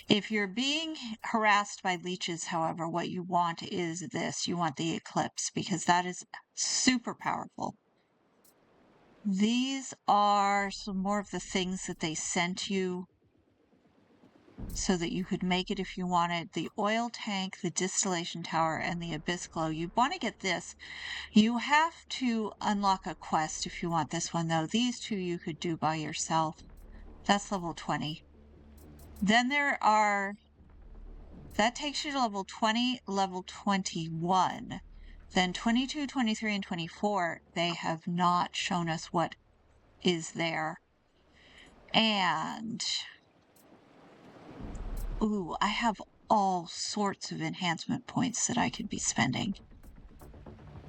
If you're being harassed by leeches, however, what you want is this. You want the eclipse, because that is super powerful. These are some more of the things that they sent you so that you could make it if you wanted. The oil tank, the distillation tower, and the abyss glow. You want to get this. You have to unlock a quest if you want this one, though. These 2 you could do by yourself. That's level 20. Then there are... That takes you to level 20, level 21. Then 22, 23, and 24, they have not shown us what is there. And... ooh, I have all sorts of enhancement points that I could be spending.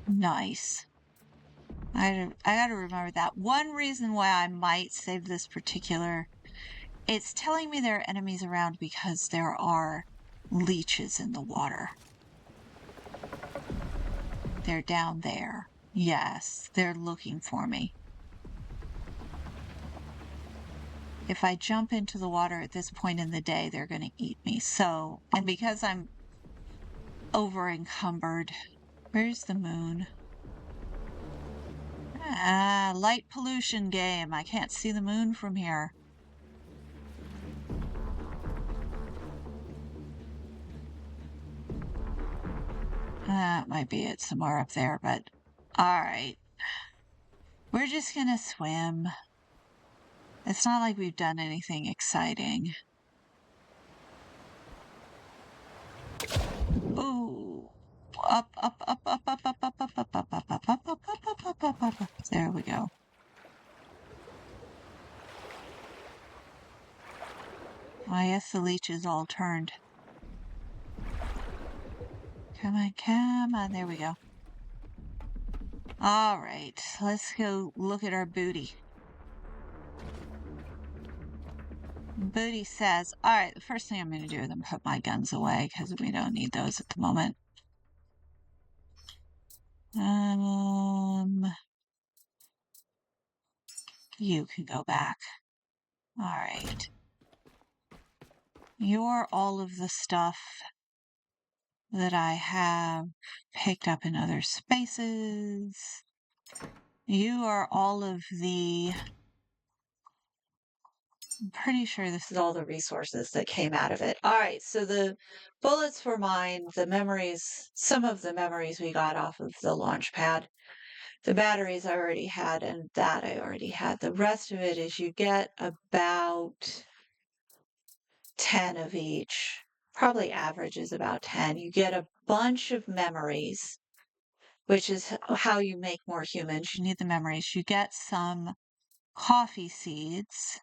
Nice. I gotta remember that. One reason why I might save this particular... It's telling me there are enemies around because there are leeches in the water. They're down there. Yes, they're looking for me. If I jump into the water at this point in the day, they're going to eat me. So, and because I'm over encumbered, where's the moon? Ah, light pollution game. I can't see the moon from here. That might be it somewhere up there, but all right. We're just gonna swim. It's not like we've done anything exciting. Ooh. Up, up, up, up, up, up, up, up, up, up, up, up, up, up, up, up, up, up, up. There we go. I guess the leech is all turned. Come on, come on. There we go. All right, let's go look at our booty. Booty says, all right, the first thing I'm going to do is put my guns away because we don't need those at the moment. You can go back. All right. You're all of the stuff that I have picked up in other spaces. You are all of the... I'm pretty sure this is all the resources that came out of it. All right, so the bullets were mine, the memories, some of the memories we got off of the launch pad. The batteries I already had, and that I already had. The rest of it is you get about 10 of each. Probably average is about 10. You get a bunch of memories, which is how you make more humans. You need the memories. You get some coffee seeds,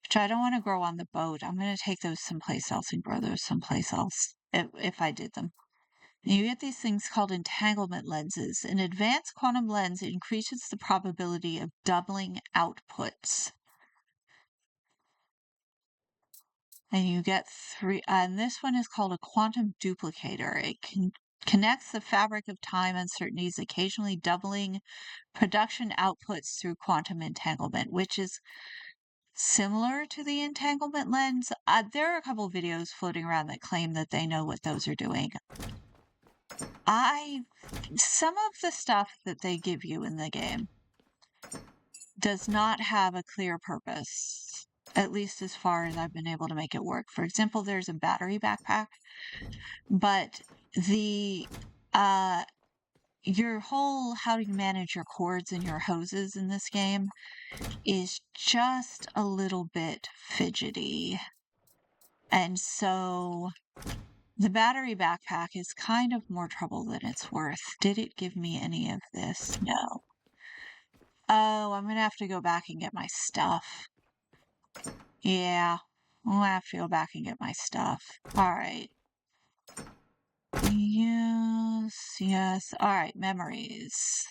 which I don't want to grow on the boat. I'm going to take those someplace else and grow those someplace else if I did them. And you get these things called entanglement lenses. An advanced quantum lens increases the probability of doubling outputs. And you get 3, and this one is called a quantum duplicator. It connects the fabric of time uncertainties, occasionally doubling production outputs through quantum entanglement, which is similar to the entanglement lens. There are a couple videos floating around that claim that they know what those are doing. Some of the stuff that they give you in the game does not have a clear purpose, at least as far as I've been able to make it work. For example, there's a battery backpack, but your whole how you manage your cords and your hoses in this game is just a little bit fidgety. And so the battery backpack is kind of more trouble than it's worth. Did it give me any of this? No. Oh, I'm going to have to go back and get my stuff. Yeah, I'll have to go back and get my stuff. All right. Yes, yes. All right, memories.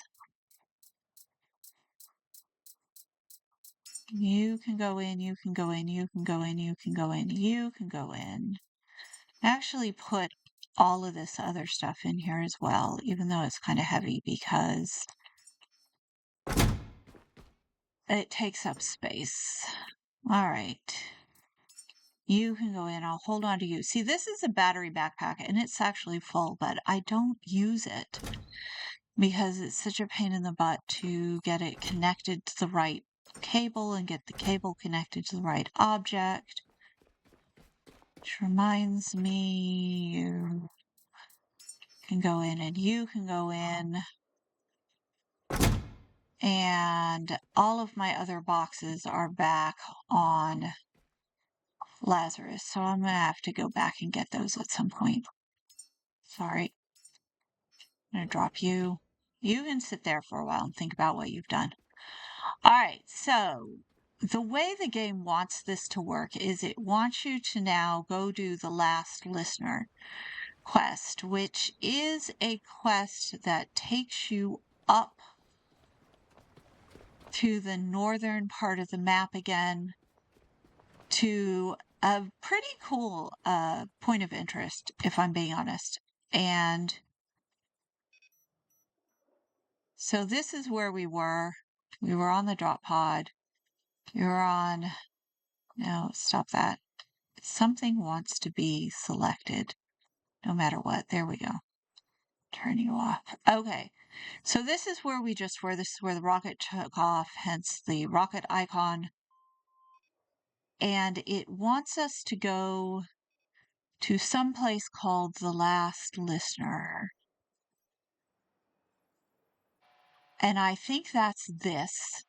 You can go in, you can go in, you can go in, you can go in, you can go in. Actually put all of this other stuff in here as well, even though it's kind of heavy because it takes up space. All right. You can go in. I'll hold on to you. See, this is a battery backpack and it's actually full, but I don't use it because it's such a pain in the butt to get it connected to the right cable and get the cable connected to the right object. Which reminds me, you can go in and you can go in. And all of my other boxes are back on Lazarus, so I'm going to have to go back and get those at some point. Sorry. I'm going to drop you. You can sit there for a while and think about what you've done. All right, so the way the game wants this to work is it wants you to now go do the Last Listener quest, which is a quest that takes you up to the northern part of the map again to a pretty cool point of interest, if I'm being honest. And So this is where we were. We were on the drop pod. You're on. No, stop that. Something wants to be selected no matter what. There we go. Turn you off. Okay. So this is where we just were. This is where the rocket took off, hence the rocket icon. And it wants us to go to some place called the Last Listener. And I think that's this,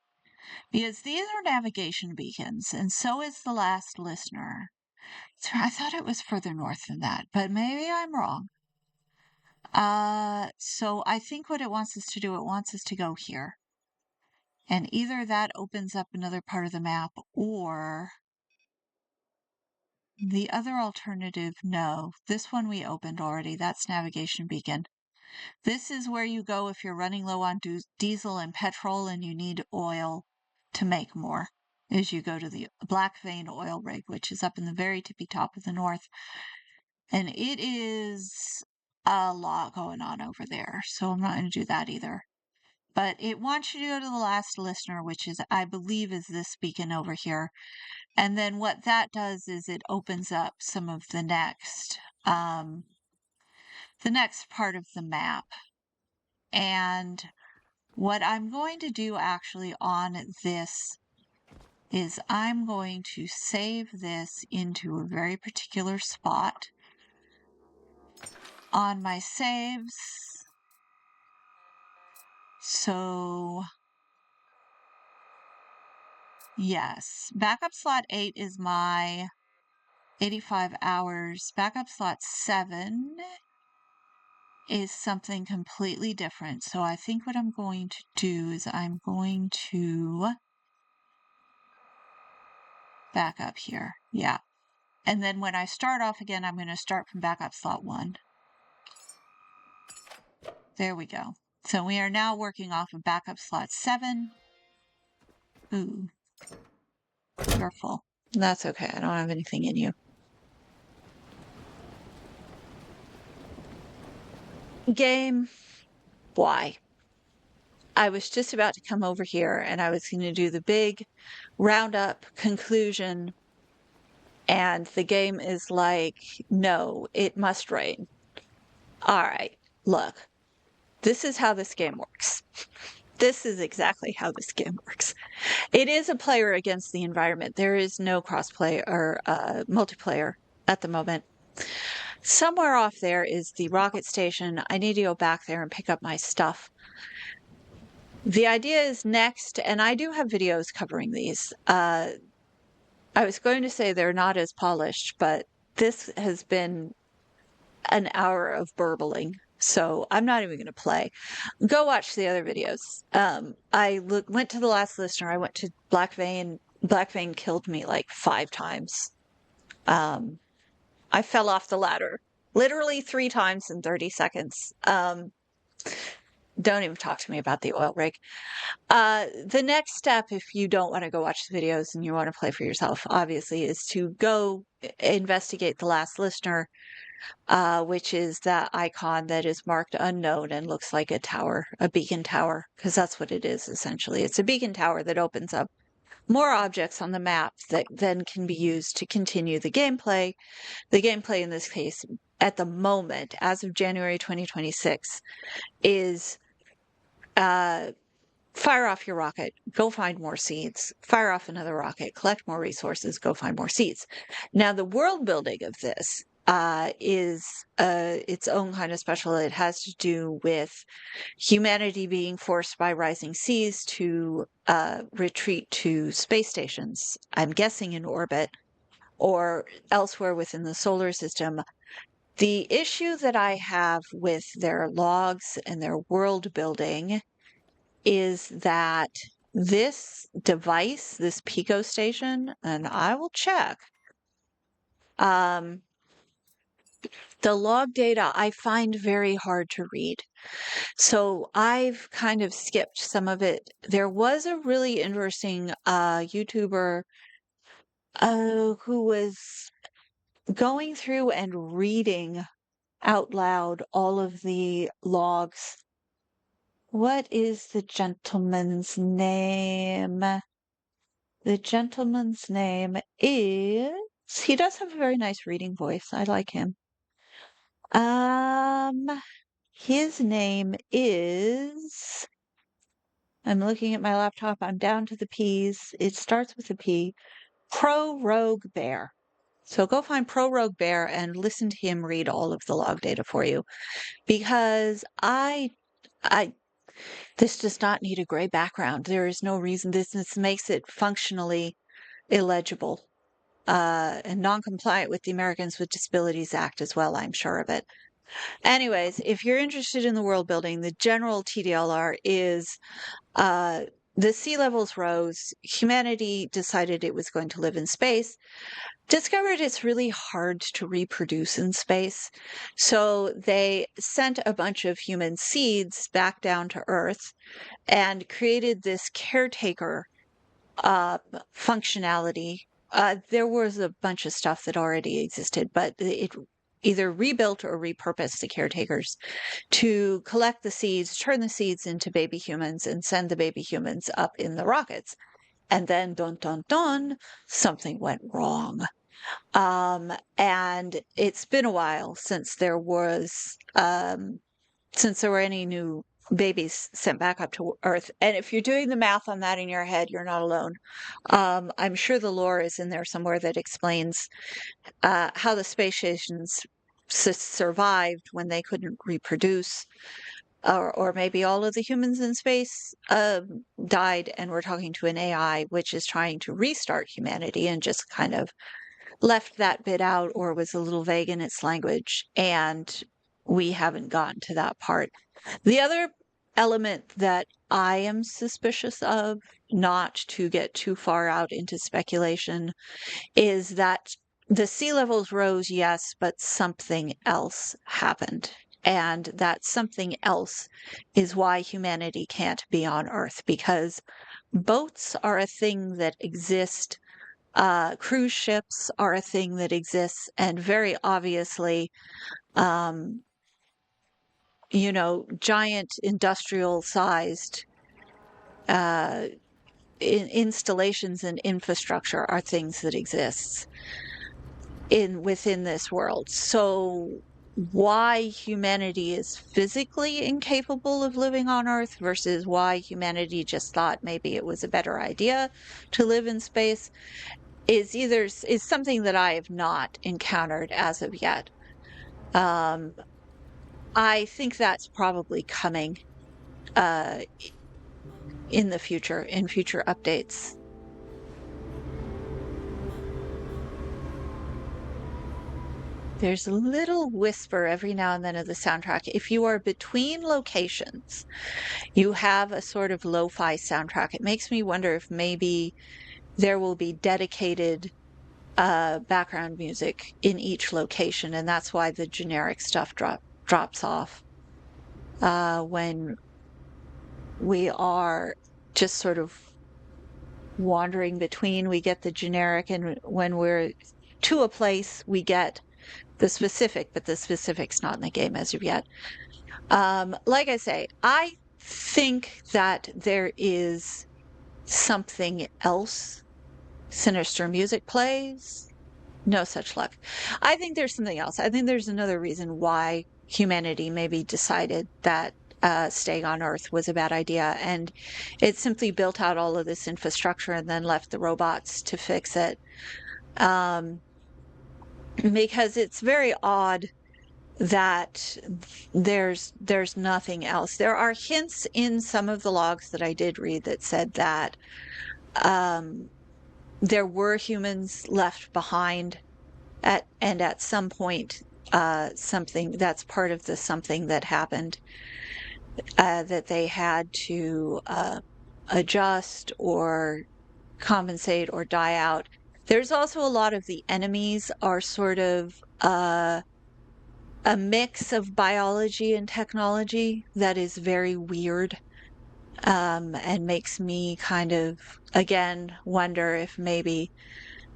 because these are navigation beacons, and so is the Last Listener. So I thought it was further north than that, but maybe I'm wrong. So I think what it wants us to do, it wants us to go here. And either that opens up another part of the map, or the other alternative, no. This one we opened already. That's navigation beacon. This is where you go if you're running low on diesel and petrol and you need oil to make more. Is you go to the Black Vein oil rig, which is up in the very tippy top of the north. And it is a lot going on over there, so I'm not going to do that either. But it wants you to go to the Last Listener, which is, I believe, is this beacon over here. And then what that does is it opens up some of the next part of the map. And what I'm going to do actually on this is I'm going to save this into a very particular spot on my saves. So yes, backup slot 8 is my 85 hours. Backup slot 7 is something completely different. So I think what I'm going to do is I'm going to back up here. Yeah. And then when I start off again, I'm going to start from backup slot 1. There we go. So we are now working off of backup slot 7. Ooh. You're full. That's okay. I don't have anything in you. Game. Why? I was just about to come over here and I was going to do the big roundup conclusion. And the game is like, no, it must rain. All right, look, this is how this game works. This is exactly how this game works. It is a player against the environment. There is no crossplay or multiplayer at the moment. Somewhere off there is the rocket station. I need to go back there and pick up my stuff. The idea is next, and I do have videos covering these. I was going to say they're not as polished, but this has been an hour of burbling, so I'm not even going to play. Go watch the other videos. I went to the Last Listener. I went to Black Vein. Black Vein killed me like 5 times. I fell off the ladder literally 3 times in 30 seconds. Don't even talk to me about the oil rig. The next step, if you don't want to go watch the videos and you want to play for yourself, obviously, is to go investigate the Last Listener, which is that icon that is marked unknown and looks like a tower, a beacon tower, because that's what it is, essentially. It's a beacon tower that opens up more objects on the map that then can be used to continue the gameplay. The gameplay in this case, at the moment, as of January 2026, is fire off your rocket, go find more seeds, fire off another rocket, collect more resources, go find more seeds. Now, the world building of this is its own kind of special. It has to do with humanity being forced by rising seas to retreat to space stations, I'm guessing in orbit or elsewhere within the solar system. The issue that I have with their logs and their world building is that this device, this PECO station, and I will check, the log data I find very hard to read. So I've kind of skipped some of it. There was a really interesting YouTuber who was going through and reading out loud all of the logs What is the gentleman's name? The gentleman's name is. He does have a very nice reading voice. I like him. Um, his name is. I'm looking at my laptop. I'm down to the P's. It starts with a P. Pro Rogue Bear. So go find Pro Rogue Bear and listen to him read all of the log data for you, because I this does not need a gray background. There is no reason. This makes it functionally illegible and non-compliant with the Americans with Disabilities Act as well. I'm sure of it. Anyways, if you're interested in the world building, the general TDLR is the sea levels rose. Humanity decided it was going to live in space. Discovered it's really hard to reproduce in space. So they sent a bunch of human seeds back down to Earth and created this caretaker functionality. There was a bunch of stuff that already existed, but it either rebuilt or repurposed the caretakers to collect the seeds, turn the seeds into baby humans, and send the baby humans up in the rockets. And then, dun dun dun, something went wrong. And it's been a while since there were any new babies sent back up to Earth. And if you're doing the math on that in your head, you're not alone. I'm sure the lore is in there somewhere that explains how the space stations survived when they couldn't reproduce. Or maybe all of the humans in space died, and we're talking to an AI which is trying to restart humanity and just kind of left that bit out or was a little vague in its language. And we haven't gotten to that part. The other element that I am suspicious of, not to get too far out into speculation, is that the sea levels rose, yes, but something else happened. And that something else is why humanity can't be on Earth, because boats are a thing that exist. Cruise ships are a thing that exists, and very obviously, giant industrial sized installations and infrastructure are things that exist within this world. So why humanity is physically incapable of living on Earth versus why humanity just thought maybe it was a better idea to live in space is something that I have not encountered as of yet. I think that's probably coming in the future, in future updates. There's a little whisper every now and then of the soundtrack. If you are between locations, you have a sort of lo-fi soundtrack. It makes me wonder if maybe there will be dedicated background music in each location, and that's why the generic stuff drops off when we are just sort of wandering between. We get the generic, and when we're to a place, we get the specific, but the specific's not in the game as of yet. Like I say, I think that there is something else. Sinister music plays. No such luck. I think there's something else. I think there's another reason why humanity maybe decided that staying on Earth was a bad idea, and it simply built out all of this infrastructure and then left the robots to fix it. Because it's very odd that there's nothing else. There are hints in some of the logs that I did read that said that there were humans left behind at some point, something that's part of the something that happened, that they had to adjust or compensate or die out. There's also a lot of the enemies are sort of a mix of biology and technology that is very weird, and makes me kind of, again, wonder if maybe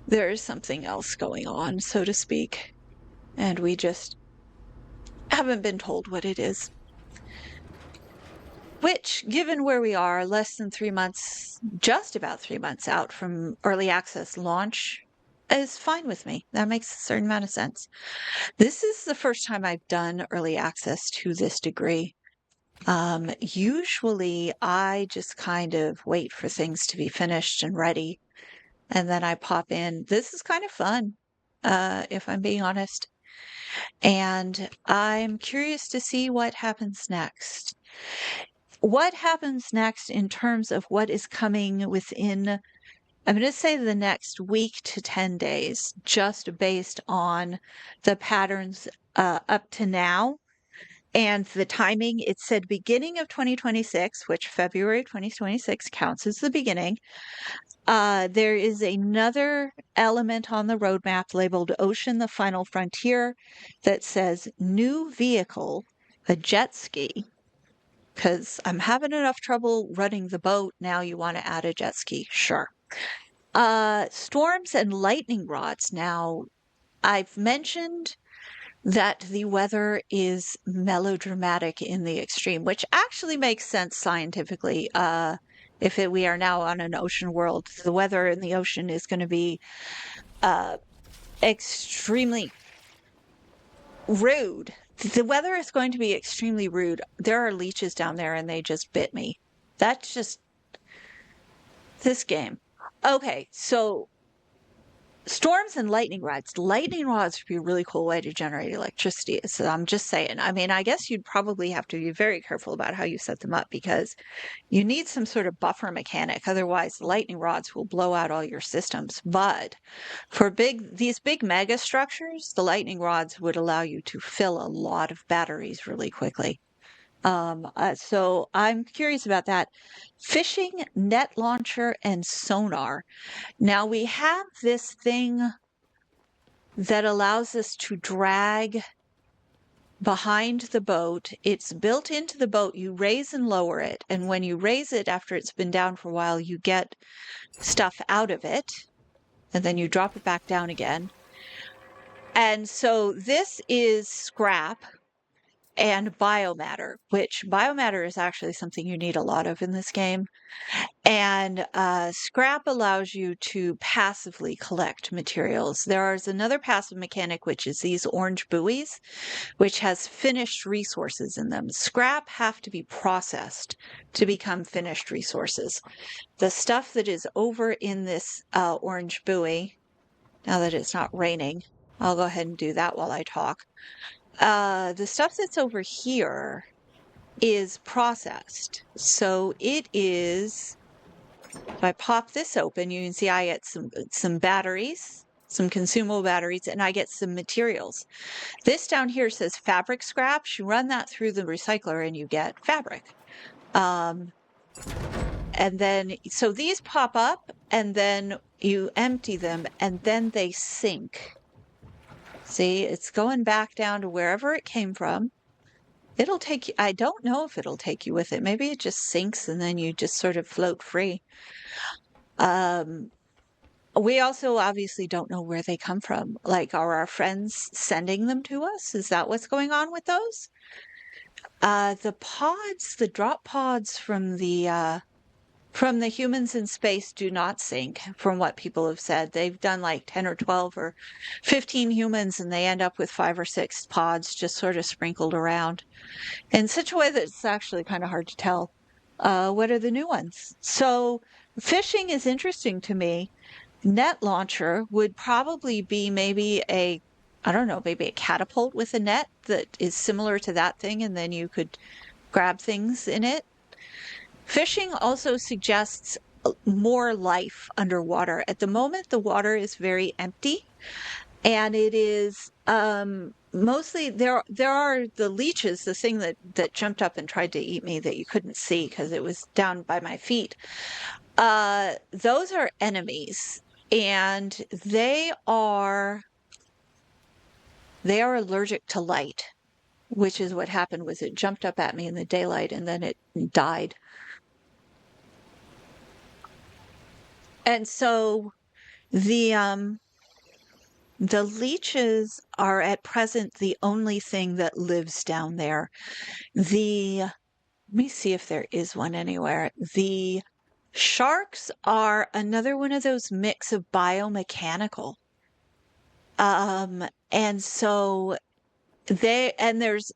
there is something else going on, so to speak, and we just haven't been told what it is. which, given where we are, less than 3 months, just about 3 months out from early access launch, is fine with me. That makes a certain amount of sense. This is the first time I've done early access to this degree. Usually I just kind of wait for things to be finished and ready, and then I pop in. This is kind of fun, if I'm being honest. And I'm curious to see what happens next. What happens next in terms of what is coming within, I'm going to say the next week to 10 days, just based on the patterns up to now and the timing. It said beginning of 2026, which February 2026 counts as the beginning. There is another element on the roadmap labeled Ocean, the Final Frontier, that says new vehicle, a jet ski. Because I'm having enough trouble running the boat. Now you want to add a jet ski. Sure. Storms and lightning rods. Now, I've mentioned that the weather is melodramatic in the extreme, which actually makes sense scientifically. We are now on an ocean world, the weather in the ocean is going to be extremely rude. The weather is going to be extremely rude. There are leeches down there and they just bit me. That's just this game. Okay, so storms and lightning rods. Lightning rods would be a really cool way to generate electricity. So I'm just saying. I mean, I guess you'd probably have to be very careful about how you set them up because you need some sort of buffer mechanic. Otherwise, the lightning rods will blow out all your systems. But for these big mega structures, the lightning rods would allow you to fill a lot of batteries really quickly. So I'm curious about that. Fishing, net launcher, and sonar. Now we have this thing that allows us to drag behind the boat. It's built into the boat. You raise and lower it. And when you raise it after it's been down for a while, you get stuff out of it. And then you drop it back down again. And so this is scrap and biomatter, which biomatter is actually something you need a lot of in this game. And scrap allows you to passively collect materials. There is another passive mechanic, which is these orange buoys, which has finished resources in them. Scrap have to be processed to become finished resources. The stuff that is over in this orange buoy, now that it's not raining, I'll go ahead and do that while I talk. The stuff that's over here is processed. So it is, if I pop this open, you can see I get some batteries, some consumable batteries, and I get some materials. This down here says fabric scraps. You run that through the recycler and you get fabric. And then, so these pop up and then you empty them and then they sink. See, it's going back down to wherever it came from. It'll take you, I don't know if it'll take you with it. Maybe it just sinks and then you just sort of float free. We also obviously don't know where they come from. Like, are our friends sending them to us? Is that what's going on with those? The pods, the drop pods from the humans in space do not sink, from what people have said. They've done like 10 or 12 or 15 humans and they end up with 5 or 6 pods just sort of sprinkled around in such a way that it's actually kind of hard to tell what are the new ones. So fishing is interesting to me. Net launcher would probably be maybe maybe a catapult with a net that is similar to that thing, and then you could grab things in it. Fishing also suggests more life underwater. At the moment, the water is very empty, and it is mostly there are the leeches, the thing that jumped up and tried to eat me that you couldn't see because it was down by my feet. Those are enemies, and they are allergic to light, which is what happened. Was it jumped up at me in the daylight and then it died. And so the leeches are at present the only thing that lives down there. The Let me see if there is one anywhere. The sharks are another one of those mix of biomechanical. And so there's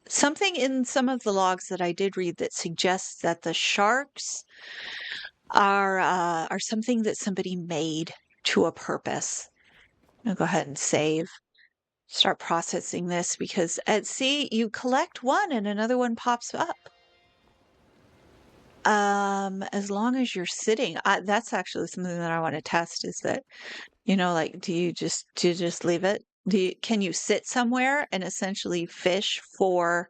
something in some of the logs that I did read that suggests that the sharks are something that somebody made to a purpose. I'll go ahead and save. Start processing this because see, you collect one and another one pops up. As long as you're sitting, that's actually something that I want to test is that, like, do you just leave it? Can you sit somewhere and essentially fish for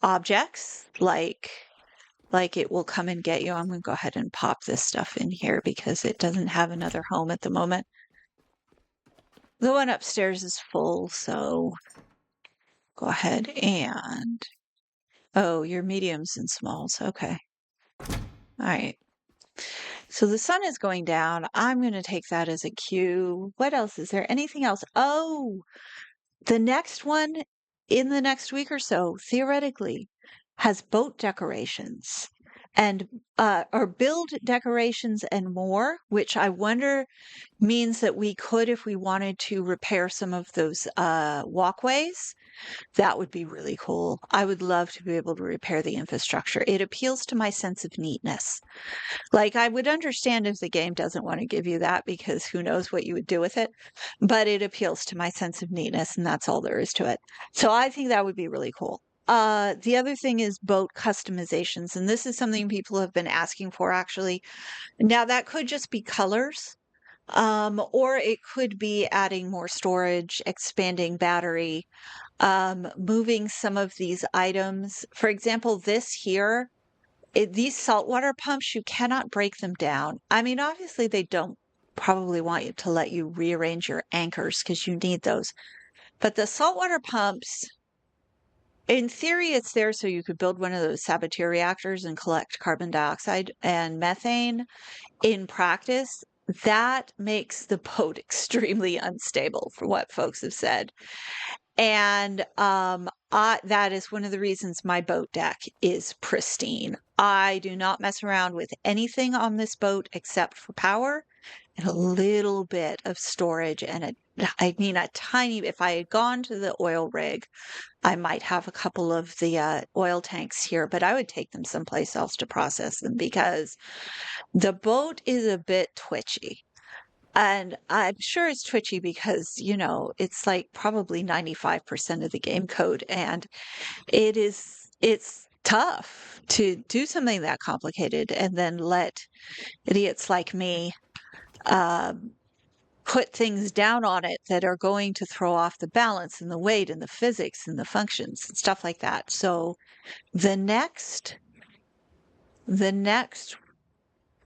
objects like it will come and get you? I'm going to go ahead and pop this stuff in here because it doesn't have another home at the moment. The one upstairs is full, so go ahead and oh, your mediums and smalls. Okay. All right. So the sun is going down. I'm going to take that as a cue. What else? Is there anything else? Oh, the next one in the next week or so, theoretically, has boat decorations and or build decorations and more, which I wonder means that we could, if we wanted to repair some of those walkways, that would be really cool. I would love to be able to repair the infrastructure. It appeals to my sense of neatness. Like, I would understand if the game doesn't want to give you that because who knows what you would do with it, but it appeals to my sense of neatness, and that's all there is to it. So I think that would be really cool. The other thing is boat customizations, and this is something people have been asking for actually. Now, that could just be colors, or it could be adding more storage, expanding battery, moving some of these items. For example, this here, these saltwater pumps, you cannot break them down. I mean, obviously, they don't probably want you to let you rearrange your anchors because you need those. But the saltwater pumps, in theory, it's there so you could build one of those saboteur reactors and collect carbon dioxide and methane. In practice, that makes the boat extremely unstable, for what folks have said. And that is one of the reasons my boat deck is pristine. I do not mess around with anything on this boat except for power and a little bit of storage and a tiny, if I had gone to the oil rig, I might have a couple of the oil tanks here, but I would take them someplace else to process them because the boat is a bit twitchy. And I'm sure it's twitchy because, it's like probably 95% of the game code. And it's tough to do something that complicated and then let idiots like me put things down on it that are going to throw off the balance and the weight and the physics and the functions and stuff like that. So the next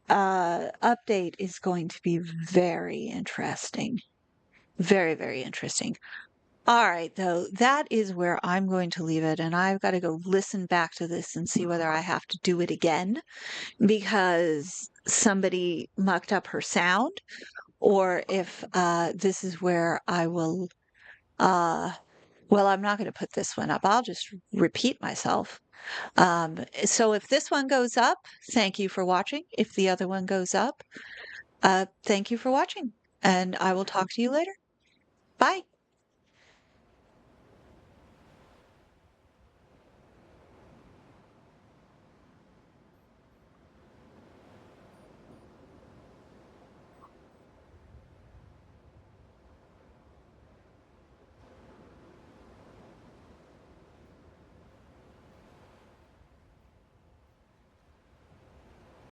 update is going to be very interesting. Very, very interesting. All right, though, that is where I'm going to leave it. And I've got to go listen back to this and see whether I have to do it again because somebody mucked up her sound or if this is where I will. Well, I'm not going to put this one up. I'll just repeat myself. So if this one goes up, thank you for watching. If the other one goes up, thank you for watching. And I will talk to you later. Bye.